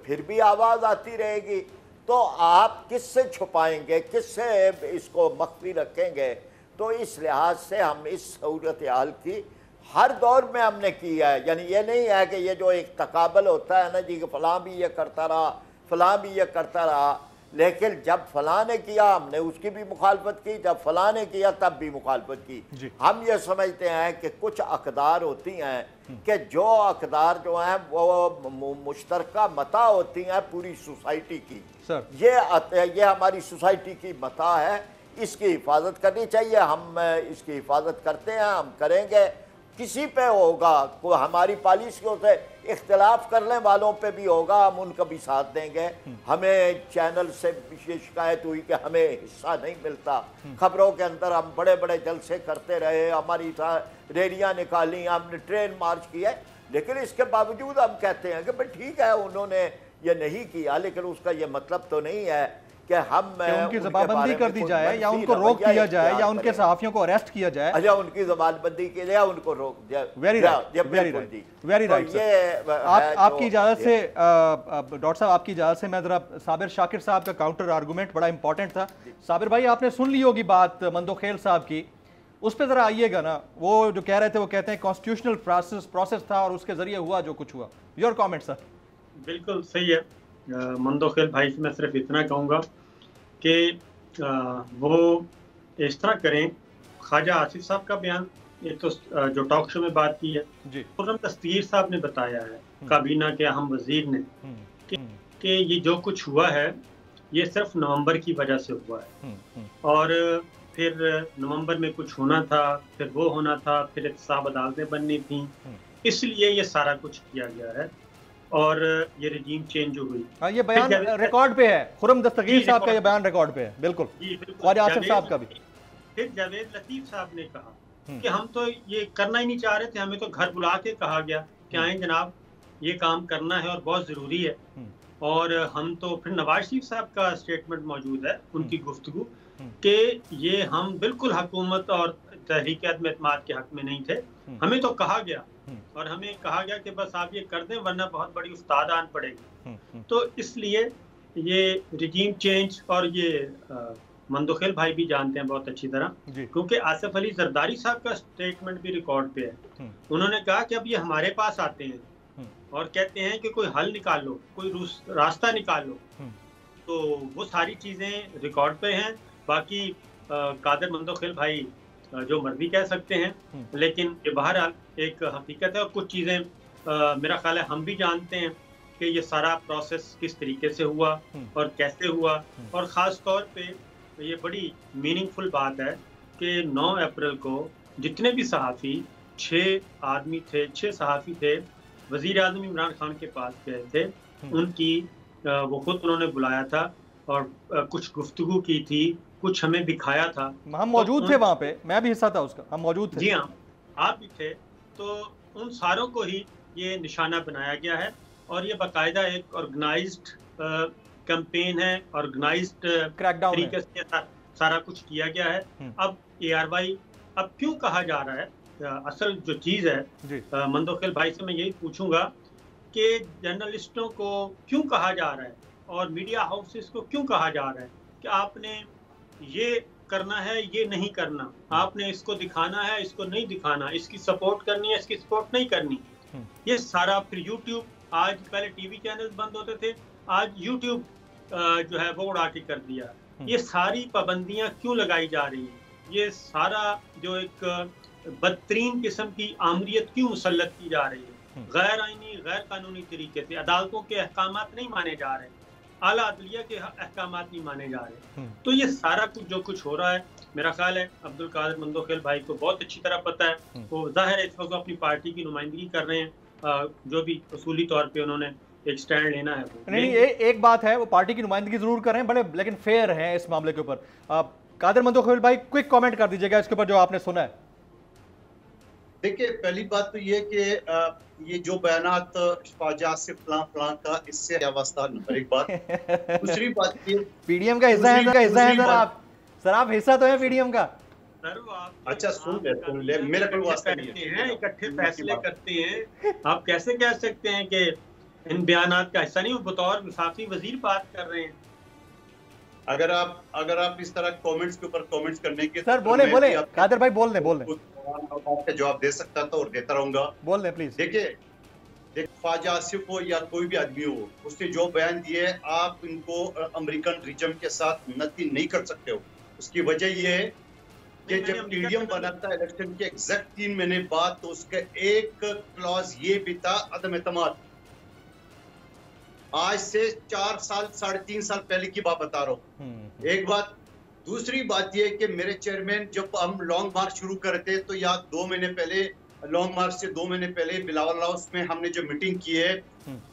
फिर भी आवाज़ आती रहेगी। तो आप किससे छुपाएंगे, किससे इसको मख्फी रखेंगे। तो इस लिहाज से हम इस सूरत हाल की हर दौर में हमने किया है। यानी ये नहीं है कि ये जो एक तकाबल होता है ना जी, कि फ़लाँ भी ये करता रहा, फ़लाँ भी ये करता रहा, लेकिन जब फ़लाँ ने किया हमने उसकी भी मुखालफत की, जब फ़लाँ ने किया तब भी मुखालफत की। हम ये समझते हैं कि कुछ अक़दार होती हैं कि जो अक़दार जो हैं वो मुश्तरका मता होती हैं पूरी सोसाइटी की। ये हमारी सोसाइटी की मता है, इसकी हिफाजत करनी चाहिए। हम इसकी हिफाजत करते हैं, हम करेंगे। किसी पे होगा, कोई हमारी पॉलिसियों से इख्तलाफ करने वालों पे भी होगा, हम उनका भी साथ देंगे। हमें चैनल से विशेष शिकायत हुई कि हमें हिस्सा नहीं मिलता, खबरों के अंदर हम बड़े बड़े जलसे करते रहे, हमारी रैलियाँ निकाली, हमने ट्रेन मार्च किया, लेकिन इसके बावजूद हम कहते हैं कि भाई ठीक है उन्होंने ये नहीं किया, लेकिन उसका ये मतलब तो नहीं है कि हम उनकी जबानबंदी कर दी जाए या उनको रोक दिया जाए या उनके सहाफियों को अरेस्ट किया जाए। अच्छा, उनकी जबानबंदी की जाए, उनको रोक दिया। Very right. आपकी इजाजत से डॉक्टर साहब, आपकी इजाजत से मैं जरा साबिर शाकिर साहब का काउंटर आर्गूमेंट बड़ा इंपॉर्टेंट था। साबिर भाई, आपने सुन ली होगी बात मंदोखेल साहब की, उस पर जरा आइएगा ना। वो जो कह रहे थे, वो कहते हैं कॉन्स्टिट्यूशनल प्रोसेस था और उसके जरिए हुआ जो कुछ हुआ। Your comment sir. बिल्कुल सही है। मंदोखेल भाई से मैं सिर्फ इतना कहूँगा कि वो इस तरह करें। ख्वाजा आसिफ साहब का बयान, एक तो जो टॉक शो में बात की है, खुर्रम दस्तगीर साहब ने बताया है, काबीना के अहम वजीर ने, कि ये जो कुछ हुआ है ये सिर्फ नवंबर की वजह से हुआ है, और फिर नवंबर में कुछ होना था, फिर वो होना था, फिर एहतसाब अदालतें बननी थी, इसलिए ये सारा कुछ किया गया है और ये रजीम चेंज जो हुई। हाँ, ये बयान रिकॉर्ड पे है, खुर्रम दस्तगीर साहब का ये बयान रिकॉर्ड पे है। बिल्कुल, ख्वाजा आसिफ साहब का भी। फिर जावेद लतीफ साहब ने कहा कि हम तो ये करना ही नहीं चाह रहे थे, हमें तो घर बुला के कहा गया कि आए जनाब ये काम करना है और बहुत ज़रूरी है। और हम तो फिर नवाज शरीफ साहब का स्टेटमेंट मौजूद है, उनकी गुफ्तगू, कि ये हम बिल्कुल हुकूमत और तहरीक अदम एतमाद के हक में नहीं थे, हमें तो कहा गया और हमें कहा गया कि बस आप ये कर दें वरना बहुत बड़ी उस्ताद आन पड़ेगी। तो इसलिए ये रजीम चेंज, और ये मंदोखेल भाई भी जानते हैं बहुत अच्छी तरह, क्योंकि आसिफ अली जरदारी साहब का स्टेटमेंट भी रिकॉर्ड पे है। उन्होंने कहा कि अब ये हमारे पास आते हैं और कहते हैं कि कोई हल निकाल लो, कोई रास्ता निकाल लो, तो वो सारी चीज़ें रिकॉर्ड पे हैं। बाकी कादर मंदोखेल भाई जो मर्जी कह सकते हैं, लेकिन ये बहरहाल एक हकीकत है। और कुछ चीज़ें मेरा ख्याल है हम भी जानते हैं कि ये सारा प्रोसेस किस तरीके से हुआ और कैसे हुआ। और ख़ास तौर पे ये बड़ी मीनिंगफुल बात है कि 9 अप्रैल को जितने भी सहाफ़ी, 6 आदमी थे, 6 सहाफ़ी थे, वज़ीर आज़म इमरान खान के पास गए थे, उनकी वो खुद उन्होंने बुलाया था और कुछ गुफ्तगू की थी, कुछ हमें दिखाया था। हम मौजूद थे वहाँ पे, मैं भी हिस्सा था उसका, हम मौजूद थे। जी हाँ, आप भी थे। तो उन सारों को ही ये निशाना बनाया गया है और ये बाकायदा एक ऑर्गेनाइज्ड कैंपेन है, ऑर्गेनाइज्ड तरीके से सारा कुछ किया गया है। अब ARY अब क्यों कहा जा रहा है, असल जो चीज़ है मंदोखेल भाई से मैं यही पूछूंगा कि जर्नलिस्टों को क्यों कहा जा रहा है और मीडिया हाउसेस को क्यों कहा जा रहा है कि आपने ये करना है, ये नहीं करना, आपने इसको दिखाना है, इसको नहीं दिखाना, इसकी सपोर्ट करनी है, इसकी सपोर्ट नहीं करनी। ये सारा फिर यूट्यूब, आज पहले टीवी चैनल बंद होते थे, आज यूट्यूब जो है वो उड़ा के कर दिया। ये सारी पाबंदियां क्यों लगाई जा रही हैं? ये सारा जो एक बदतरीन किस्म की आमरीत क्यों मुसल्लत की जा रही है? गैर आईनी, गैर कानूनी तरीके से अदालतों के अहकामात नहीं माने जा रहे, आला अदलिया के अहकामात नहीं माने जा रहे। तो ये सारा कुछ जो कुछ हो रहा है, मेरा ख्याल है अब्दुल कादिर मंदोखेल भाई को बहुत अच्छी तरह पता है। वो जाहिर है इस वक्त अपनी पार्टी की नुमाइंदगी कर रहे हैं, जो भी उसूली तौर पे उन्होंने एक स्टैंड लेना है। नहीं, एक बात है, वो पार्टी की नुमाइंदगी जरूर कर रहे हैं बड़े, लेकिन फेयर है इस मामले के ऊपर। कादिर मंदोखेल भाई क्विक कमेंट कर दीजिएगा इसके ऊपर जो आपने सुना है। देखिए, पहली बात तो ये कि ये जो बयानात ख्वाजा से फलां का, इससे क्या वास्ता, नंबर एक बात। दूसरी बात ये पीडीएम का हिस्सा है सर, आप हिस्सा तो है पीडीएम का सर। अच्छा सुन ले, मेरा कोई वास्ता नहीं है, इकट्ठे फैसले करते हैं। आप कैसे कह सकते हैं कि इन बयानात का हिस्सा नहीं? बतौर वफाकी वजीर बात कर रहे हैं। अगर आप इस तरह कमेंट्स के ऊपर कमेंट्स करने के, सर बोले कादिर भाई बोल दें आपका जवाब दे सकता था और देता रहूंगा। बोल दें प्लीज। देखिए ख्वाजा आसिफ हो या कोई भी आदमी हो, उसने जो बयान दिए, आप इनको अमेरिकन रिजम के साथ नती नहीं कर सकते हो। उसकी वजह ये है कि जब टीडीएम बना था इलेक्शन के एग्जैक्ट 3 महीने बाद, तो उसका एक क्लॉज ये भी था, अदम एतमाद। आज से 4 साल 3.5 साल पहले की बात बता रहा हूँ। एक बात। दूसरी बात यह कि मेरे चेयरमैन, जब हम लॉन्ग मार्च शुरू करते तो या 2 महीने पहले, लॉन्ग मार्च से 2 महीने पहले बिलावल हाउस में हमने जो मीटिंग की है,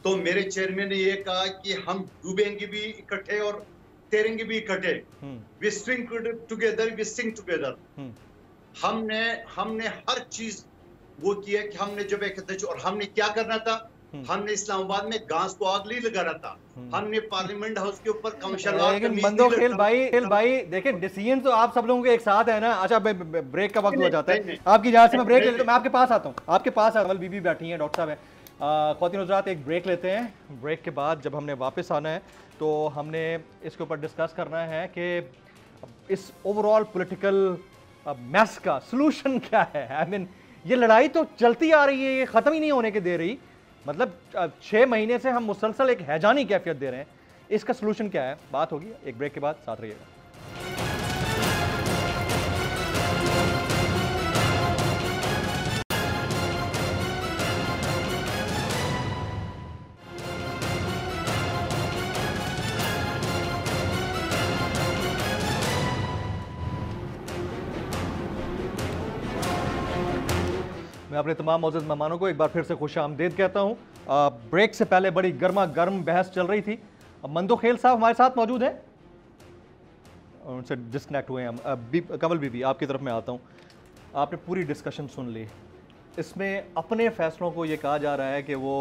तो मेरे चेयरमैन ने यह कहा कि हम डूबेंगे भी इकट्ठे और तैरेंगे भी इकट्ठे। We swing together, we sing together. हमने हर चीज वो किया कि हमने जब एक, और हमने क्या करना था, हमने इस्लामाबाद में घास को आग नहीं लगाना था, हमने पार्लियामेंट हाउस के ऊपर लेकिन मंदोखेल भाई देखिए, डिसीजन तो आप सब लोगों के एक साथ है ना। अच्छा, ब्रेक का वक्त हो जाता है, आपकी इजाजत से मैं ब्रेक लेता हूं। मैं आपके पास आता हूं, आपके पास अवल बीबी बैठी हैं, डॉक्टर साहब हैं, ख्वातीन हज़रात, एक ब्रेक लेते हैं। ब्रेक के बाद जब हमने वापस आना है तो हमने इसके ऊपर डिस्कस करना है कि इस ओवरऑल पॉलिटिकल मैस का सलूशन क्या है। आई मीन, ये लड़ाई तो चलती आ रही है, ये ख़त्म ही नहीं होने के दे रही। मतलब 6 महीने से हम मुसलसल एक हैजानी कैफियत दे रहे हैं, इसका सलूशन क्या है? बात होगी एक ब्रेक के बाद, साथ रहिएगा। मैं अपने तमाम मौजूद मेहमानों को एक बार फिर से खुशामदीद कहता हूँ। ब्रेक से पहले बड़ी गर्मा गर्म बहस चल रही थी। मंदोखेल साहब हमारे साथ मौजूद हैं, उनसे डिस्कनेक्ट हुए हैं हम। कमल बीबी, आपकी तरफ मैं आता हूँ। आपने पूरी डिस्कशन सुन ली, इसमें अपने फैसलों को ये कहा जा रहा है कि वो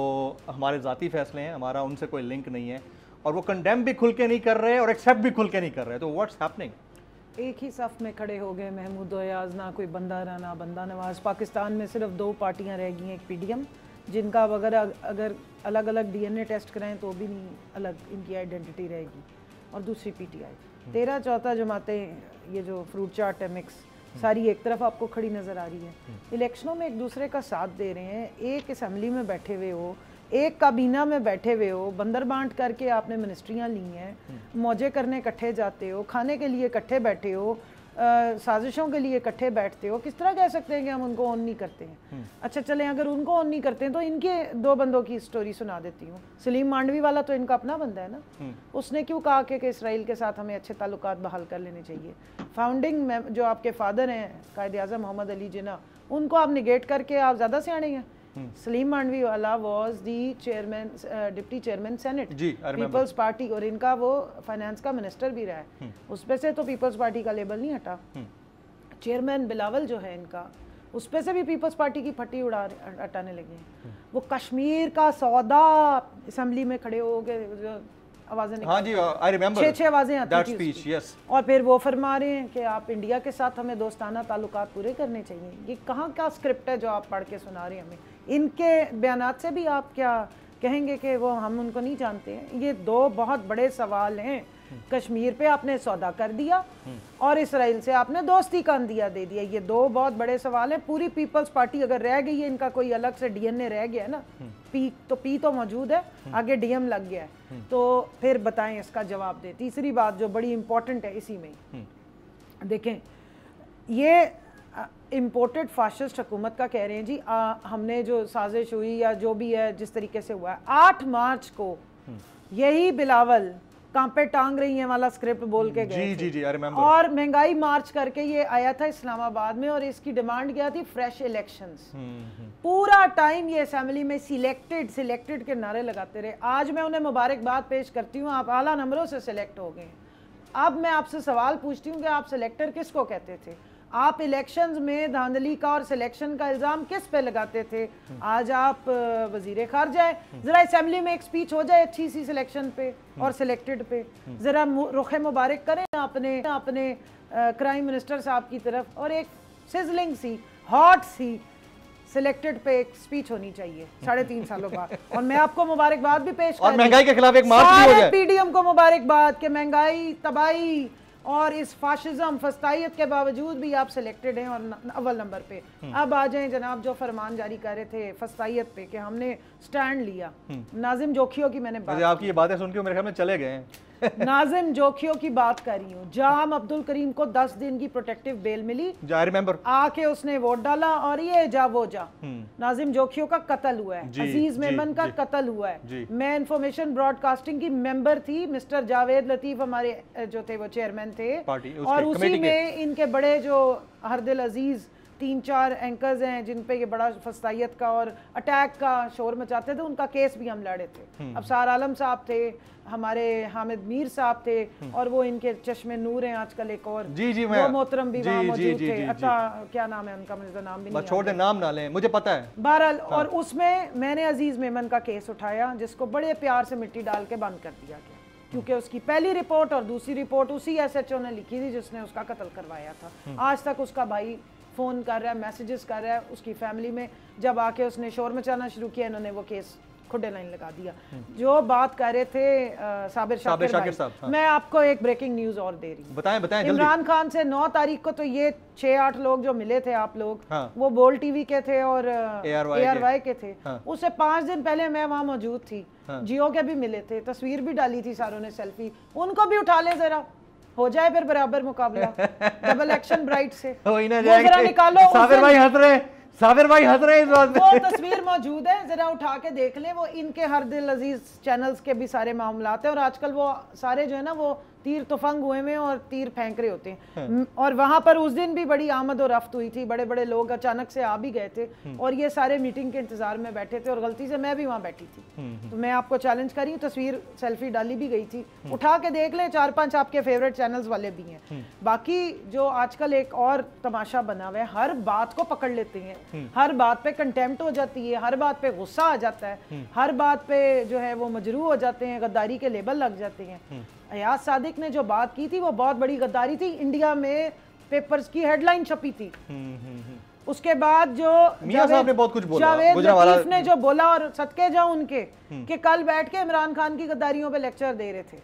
हमारे ज़ाती फैसले हैं, हमारा उनसे कोई लिंक नहीं है, और वो कंडेम भी खुल के नहीं कर रहे और एक्सेप्ट भी खुल के नहीं कर रहे। तो व्हाट्स हैपनिंग? एक ही सफ में खड़े हो गए महमूद अयाज, ना कोई बंदा रहा ना बंदा नवाज। पाकिस्तान में सिर्फ 2 पार्टियां रह गई हैं, एक पीडीएम, जिनका अगर अलग अलग डीएनए टेस्ट कराएं तो भी नहीं अलग इनकी आइडेंटिटी रहेगी, और दूसरी पीटीआई। 13-14 जमातें, ये जो फ्रूट चाट है मिक्स, सारी एक तरफ आपको खड़ी नज़र आ रही है। इलेक्शनों में एक दूसरे का साथ दे रहे हैं, एक असम्बली में बैठे हुए हो, एक काबीना में बैठे हुए हो, बंदर बांट करके आपने मिनिस्ट्रियां ली हैं, मौजे करने इकट्ठे जाते हो, खाने के लिए इकट्ठे बैठे हो, साजिशों के लिए इकट्ठे बैठते हो। किस तरह कह सकते हैं कि हम उनको ऑन नहीं करते हैं? अच्छा चलें, अगर उनको ऑन नहीं करते हैं तो इनके 2 बंदों की स्टोरी सुना देती हूँ। सलीम मांडवी वाला तो इनका अपना बंदा है ना, उसने क्यों कहा कि इसराइल के साथ हमें अच्छे ताल्लुकात बहाल कर लेने चाहिए? फाउंडिंग में जो आपके फादर हैं कायद आज़म मोहम्मद अली जिन्ना, उनको आप निगेट करके आप ज़्यादा सियाने हैं। सलीम मांडवी वाला was the chairman, deputy chairman Senate Peoples Party, और इनका वो फाइनेंस का मिनिस्टर भी रहा है। उस पे से तो पीपल्स पार्टी का लेबल नहीं हटा। चेयरमैन बिलावल जो है इनका, उस पे से भी पीपल्स पार्टी की फटी हटाने लगे हैं। वो कश्मीर का सौदा असम्बली में खड़े हो गए, आवाजें हाँ जी, आई रिमेंबर 6 आवाजें आती थी स्पीच, यस। और फिर वो फरमा रहे हैं कि आप इंडिया के साथ हमें दोस्ताना ताल्लुकात पूरे करने चाहिए। ये कहाँ का स्क्रिप्ट है जो आप पढ़ के सुना रहे हैं हमें? इनके बयानात से भी आप क्या कहेंगे कि वो हम उनको नहीं जानते हैं? ये दो बहुत बड़े सवाल हैं। कश्मीर पे आपने सौदा कर दिया और इसराइल से आपने दोस्ती का अंदिया दे दिया। ये दो बहुत बड़े सवाल हैं। पूरी पीपल्स पार्टी अगर रह गई है, इनका कोई अलग से डीएनए रह गया है ना, पी तो मौजूद है, आगे डीएम लग गया है, तो फिर बताएं इसका जवाब दे। तीसरी बात जो बड़ी इंपॉर्टेंट है इसी में, देखें ये इम्पोर्टेड फाशिस्ट हुकूमत का कह रहे हैं जी, हमने जो साजिश हुई या जो भी है जिस तरीके से हुआ है, 8 मार्च को यही बिलावल कांपे टांग रही हैं वाला स्क्रिप्ट बोल के गए जी जी, आई रिमेंबर। और महंगाई मार्च करके ये आया था इस्लामाबाद में और इसकी डिमांड क्या थी? Fresh elections. पूरा टाइम ये असेंबली में सिलेक्टेड के नारे लगाते रहे। आज मैं उन्हें मुबारकबाद पेश करती हूँ, आप आला नंबरों से सिलेक्ट हो गए। अब मैं आपसे सवाल पूछती हूँ कि आप सिलेक्टर किसको कहते थे? आप इलेक्शंस में धांधली का और सिलेक्शन का इल्जाम किस पे लगाते थे? आज आप वजीर खारजा है, जरा असेंबली में एक स्पीच हो जाए अच्छी सी सिलेक्शन पे और सिलेक्टेड पे, जरा रुख मुबारक करें अपने क्राइम मिनिस्टर साहब की तरफ, और एक सिजलिंग सी हॉट सी सिलेक्टेड पे एक स्पीच होनी चाहिए 3.5 सालों बाद। और मैं आपको मुबारकबाद भी पेश और महंगाई के खिलाफ एक मार्च भी हो जाए। पीडीएम को मुबारकबाद कि महंगाई, तबाही और इस फाशिज्म फस्तायत के बावजूद भी आप सिलेक्टेड हैं और अव्वल नंबर पे। अब आ जाएं जनाब जो फरमान जारी कर रहे थे फस्तायत पे कि हमने स्टैंड लिया। नाजिम जोखियों की मैंने बात, आपकी ये बातें सुन के मेरे ख्याल में चले गए हैं। नाजिम जोखियों की बात कर रही हूँ। जाम अब्दुल करीम को 10 दिन की प्रोटेक्टिव बेल मिली, आई रिमेंबर, आके उसने वोट डाला और ये जा वो जा। नाजिम जोखियों का कत्ल हुआ है, अजीज मेमन का कत्ल हुआ है। मैं इंफॉर्मेशन ब्रॉडकास्टिंग की मेंबर थी, मिस्टर जावेद लतीफ हमारे जो थे वो चेयरमैन थे, और उसी में इनके बड़े जो हरदिल अजीज 3-4 एंकर्स हैं जिन पे ये बड़ा फस्तायत का और अटैक का शोर मचाते थे, उनका केस भी हम लड़े थे। अफसार आलम साहब थे, हमारे हामिद मीर साहब थे, और वो इनके चश्मे नूर हैं आजकल एक और वो मोहतरम भी वहाँ मौजूद थे। अच्छा क्या नाम है उनका, मुझे नाम भी नहीं, छोड़ दे, नाम ना लें, मुझे पता है बहरहाल। और उसमें मैंने अजीज मेमन का केस उठाया जिसको बड़े प्यार से मिट्टी डाल के बंद कर दिया गया, क्योंकि उसकी पहली रिपोर्ट और दूसरी रिपोर्ट उसी SHO ने लिखी थी जिसने उसका कत्ल करवाया था। आज तक उसका भाई फ़ोन कर रहा है, मैसेजेस कर रहा है, उसकी फैमिली में जब आके उसने शोर मचाना शुरू किया, इन्होंने वो केस खुडे लाइन लगा दिया। जो बात कर रहे थे साबिर शाकिर साहब, मैं आपको एक ब्रेकिंग न्यूज़ और दे रही हूँ। बताएं इमरान खान से 9 तारीख को तो ये 6-8 लोग जो मिले थे आप लोग, वो बोल टीवी के थे और ARY के थे। उससे 5 दिन पहले मैं वहाँ मौजूद थी, जियो के भी मिले थे, तस्वीर भी डाली थी सारों ने, सेल्फी, उनको भी उठा ले जरा, हो जाए फिर बराबर मुकाबला डबल एक्शन ब्राइट से। जरा निकालो, साबिर भाई हंस रहे हैं इस बात पे। वो तस्वीर मौजूद है, जरा उठा के देख ले। वो इनके हर दिल अजीज चैनल्स के भी सारे मामलात हैं, और आजकल वो सारे जो है ना वो तीर तुफंग हुए में और तीर फेंक रहे होते हैं। और वहां पर उस दिन भी बड़ी आमद और रफ्त हुई थी, बड़े बड़े लोग अचानक से आ भी गए थे, और ये सारे मीटिंग के इंतजार में बैठे थे, और गलती से मैं भी वहां बैठी थी। तो मैं आपको चैलेंज करी हूँ, तस्वीर सेल्फी डाली भी गई थी, उठा के देख ले। 4-5 आपके फेवरेट चैनल्स वाले भी हैं। बाकी जो आजकल एक और तमाशा बना हुआ है, हर बात को पकड़ लेते हैं, हर बात पे कंटेम्प्ट हो जाती है, हर बात पे गुस्सा आ जाता है, हर बात पे जो है वो मजरू हो जाते हैं, गद्दारी के लेबल लग जाते हैं। अयाज सादिक ने जो बात की थी वो बहुत बड़ी गद्दारी थी, इंडिया में पेपर्स की हेडलाइन छपी थी। उसके बाद जो मियां साहब ने बहुत कुछ बोला, जावेद लतीफ ने जो बोला, और सदके जाओ उनके कि कल बैठ के इमरान खान की गद्दारियों पे लेक्चर दे रहे थे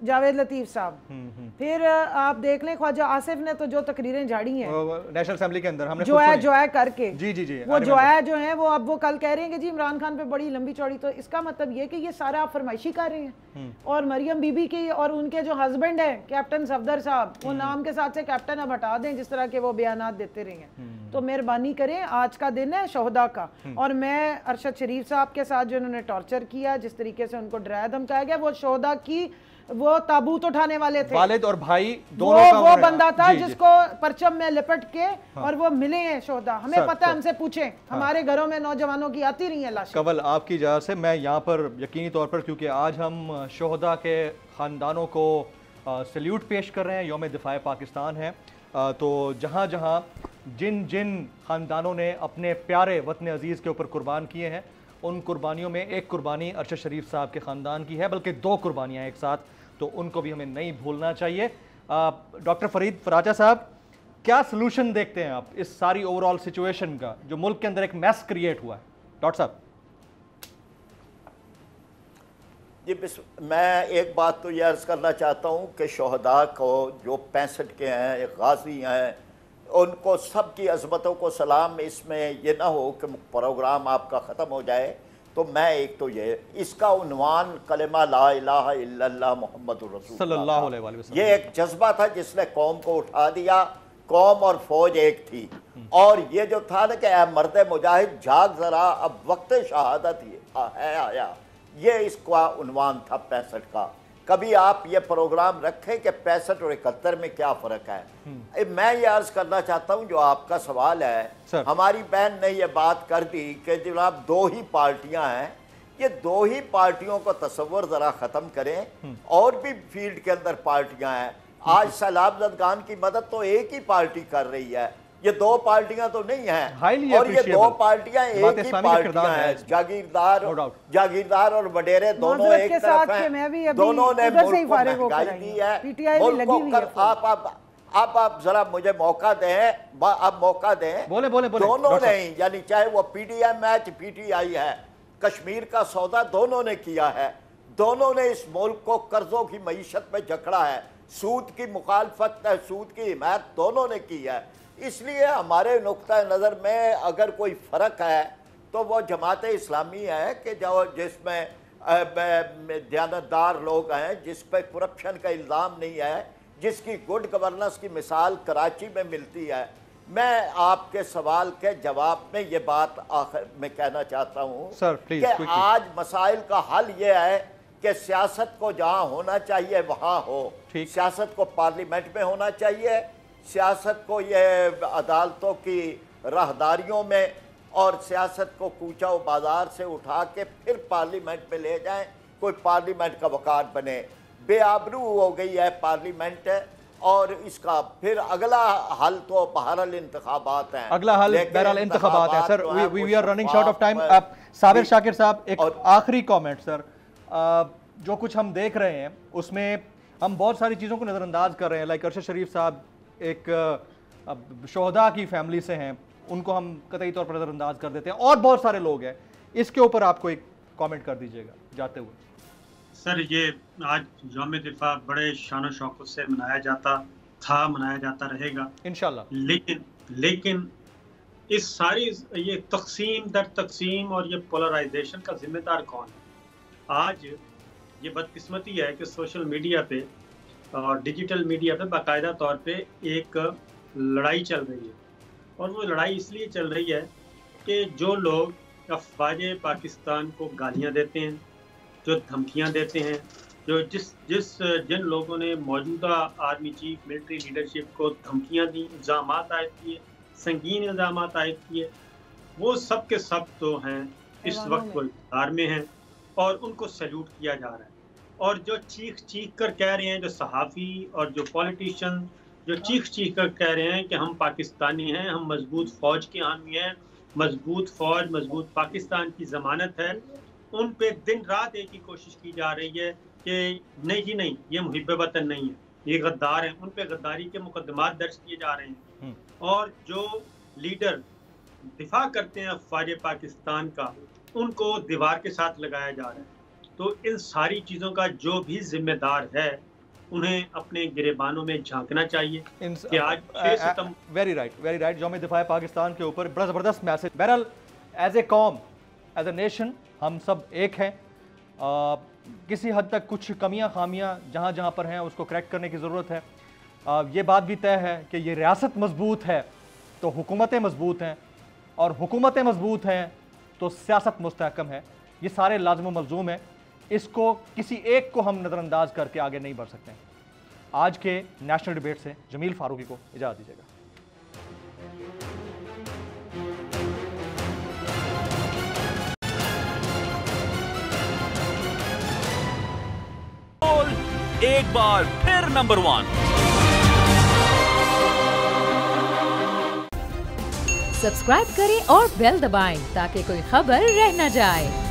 जावेद लतीफ साहब। फिर आप देख लें ख्वाजा आसिफ ने तो जो तकरीरें झाड़ी हैं नेशनल असेंबली के अंदर, हमने जो है करके, जी वो जो है वो अब वो कल कह रहे हैं कि जी इमरान खान पे बड़ी लंबी चौड़ी, तो इसका मतलब ये कि ये सारा आप फरमाइशी कर रहे हैं। और मरियम बीबी की और उनके जो हस्बैंड है कैप्टन सफदर साहब, वो नाम के साथ से कैप्टन अब हटा दें जिस तरह के वो बयानात देते रहे हैं। तो मेहरबानी करें, आज का दिन है शोहदा का, और मैं अरशद शरीफ साहब के साथ जो इन्होंने टॉर्चर किया, जिस तरीके से उनको डराया धमकाया गया, वो शोहदा की वो ताबूत उठाने वाले थे, वालिद और भाई दोनों वो बंदा था जिसको परचम में लिपट के और वो मिले हैं शोहदा। हमें पता है, हमसे पूछें, हमारे घरों में नौजवानों की आती रही है लाशें। कवल आपकी इजाज़त से मैं यहाँ पर यकीनी तौर पर, क्योंकि आज हम शोहदा के ख़ानदानों को सल्यूट पेश कर रहे हैं, यौम दिफाए पाकिस्तान है, तो जहाँ जहाँ जिन जिन ख़ानदानों ने अपने प्यारे वतन अजीज़ के ऊपर कुर्बान किए हैं, उन कुर्बानियों में एक कुर्बानी अरशद शरीफ साहब के ख़ानदान की है, बल्कि 2 कुर्बानियाँ एक साथ, तो उनको भी हमें नहीं भूलना चाहिए। डॉक्टर फरीद फराचा साहब, क्या सलूशन देखते हैं आप इस सारी ओवरऑल सिचुएशन का, जो मुल्क के अंदर एक मैस क्रिएट हुआ है? डॉक्टर साहब जी, मैं एक बात तो ये अर्ज़ करना चाहता हूँ कि शहदा को जो 65 के हैं, एक गाजी हैं, उनको सब की अज़मतों को सलाम। इसमें ये ना हो कि प्रोग्राम आपका ख़त्म हो जाए, तो मैं एक तो ये इसका उन्वान कलेमा ला इलाहा इल्लल्लाह मुहम्मदुर रसूलुल्लाह सल्लल्लाहु अलैहि वसल्लम, ये एक जज्बा था जिसने कौम को उठा दिया। कौम और फौज एक थी, और ये जो था ना कि मर्द मुजाहिद जाग ज़रा, अब वक्त शहादत है आया, ये इसका उन्वान था 65 का। कभी आप ये प्रोग्राम रखें कि 65 और 71 में क्या फ़र्क है। मैं ये अर्ज़ करना चाहता हूँ, जो आपका सवाल है, हमारी बहन ने ये बात कर दी कि जनाब 2 ही पार्टियाँ हैं। ये 2 ही पार्टियों को तस्वर ज़रा ख़त्म करें, और भी फील्ड के अंदर पार्टियाँ हैं। आज सैलाब ज़दगान की मदद तो एक ही पार्टी कर रही है, ये 2 पार्टियां तो नहीं हैं। और ये 2 पार्टियां एक ही पार्टियां हैं। जागीरदार और वडेरे दोनों एक तरफ हैं, दोनों ने मुल्क को महंगाई दी है, मुल्क को आप जरा मुझे मौका दें, आप मौका दें। बोले दोनों ने, यानी चाहे वो PTM है, PTI है, कश्मीर का सौदा दोनों ने किया है। दोनों ने इस मुल्क को कर्जों की मईशत में जकड़ा है, सूद की मुखालफत, सूद की हिमायत दोनों ने की है। इसलिए हमारे नुक्ता नज़र में अगर कोई फ़र्क है तो वो जमात इस्लामी है कि जो जिसमें दयानतदार लोग हैं, जिस पर करप्शन का इल्ज़ाम नहीं है, जिसकी गुड गवर्नेंस की मिसाल कराची में मिलती है। मैं आपके सवाल के जवाब में ये बात आखिर में कहना चाहता हूँ कि आज मसाइल का हल ये है कि सियासत को जहाँ होना चाहिए वहाँ हो। सियासत को पार्लियामेंट में होना चाहिए, सियासत को ये अदालतों की राहदारियों में, और सियासत को कूचा बाजार से उठा के फिर पार्लियामेंट में ले जाएं, कोई पार्लियामेंट का वकार बने। बेआबरू हो गई है पार्लियामेंट, और इसका फिर अगला हल तो बहरहाल इंतखाबात हैं। अगला हल बहरहाल इंतखाबात है। Sir we are running short of time. Sabir Shakir साहब, एक आखिरी कमेंट सर। जो कुछ हम देख रहे हैं उसमें हम बहुत सारी चीज़ों को नज़रअंदाज कर रहे हैं। लाइक अरशद शरीफ साहब एक शोहदा की फैमिली से हैं, उनको हम कतई तौर पर नज़रअंदाज कर देते हैं, और बहुत सारे लोग हैं। इसके ऊपर आपको एक कमेंट कर दीजिएगा जाते हुए। सर, ये आज यौम दिफा बड़े शान शौकत से मनाया जाता था, मनाया जाता रहेगा इंशाल्लाह। लेकिन इस सारी ये तकसीम दर तकसीम और ये पोलराइजेशन का जिम्मेदार कौन है? आज ये बदकिस्मती है कि सोशल मीडिया पे और डिजिटल मीडिया पे बाकायदा तौर पे एक लड़ाई चल रही है, और वो लड़ाई इसलिए चल रही है कि जो लोग अफवाज पाकिस्तान को गालियां देते हैं, जो धमकियां देते हैं, जो जिन लोगों ने मौजूदा आर्मी चीफ, मिलिट्री लीडरशिप को धमकियां दी, इल्ज़ाम आयद किए, संगीन इल्ज़ाम आयद किए, वो सब के सब तो हैं इस वक्त वो इक़्तिदार में हैं और उनको सैल्यूट किया जा रहा है। और जो चीख कर कह रहे हैं, जो सहाफ़ी और जो पॉलिटिशियन जो चीख कर कह रहे हैं कि हम पाकिस्तानी हैं, हम मजबूत फ़ौज के हामी हैं, मजबूत फ़ौज, मजबूत पाकिस्तान की ज़मानत है, उन पे दिन रात एक ही कोशिश की जा रही है कि नहीं जी नहीं, ये मुहिब वतन नहीं है, ये गद्दार हैं, उन पे गद्दारी के मुकदमात दर्ज किए जा रहे हैं। और जो लीडर दिफा करते हैं अफवाज पाकिस्तान का, उनको दीवार के साथ लगाया जा रहा है। तो इन सारी चीज़ों का जो भी जिम्मेदार है उन्हें अपने गिरेबानों में झांकना चाहिए कि आज 6 सितंबर वेरी राइट यौम दिफा पाकिस्तान के ऊपर बड़ा ज़बरदस्त मैसेज। बहरहाल एज ए कौम, एज ए नेशन हम सब एक हैं। किसी हद तक कुछ कमियां खामियां जहां जहां पर हैं उसको करेक्ट करने की ज़रूरत है। ये बात भी तय है कि ये रियासत मजबूत है तो हुकूमतें मजबूत हैं, और हुकूमतें मजबूत हैं तो सियासत मुस्तहकम है। ये सारे लाज़िम मलज़ूम है, इसको किसी एक को हम नज़रअंदाज करके आगे नहीं बढ़ सकते। आज के नेशनल डिबेट से जमील फारूकी को इजाज़त दीजिएगा। एक बार फिर नंबर 1 सब्सक्राइब करें और बेल दबाएं ताकि कोई खबर रह न जाए।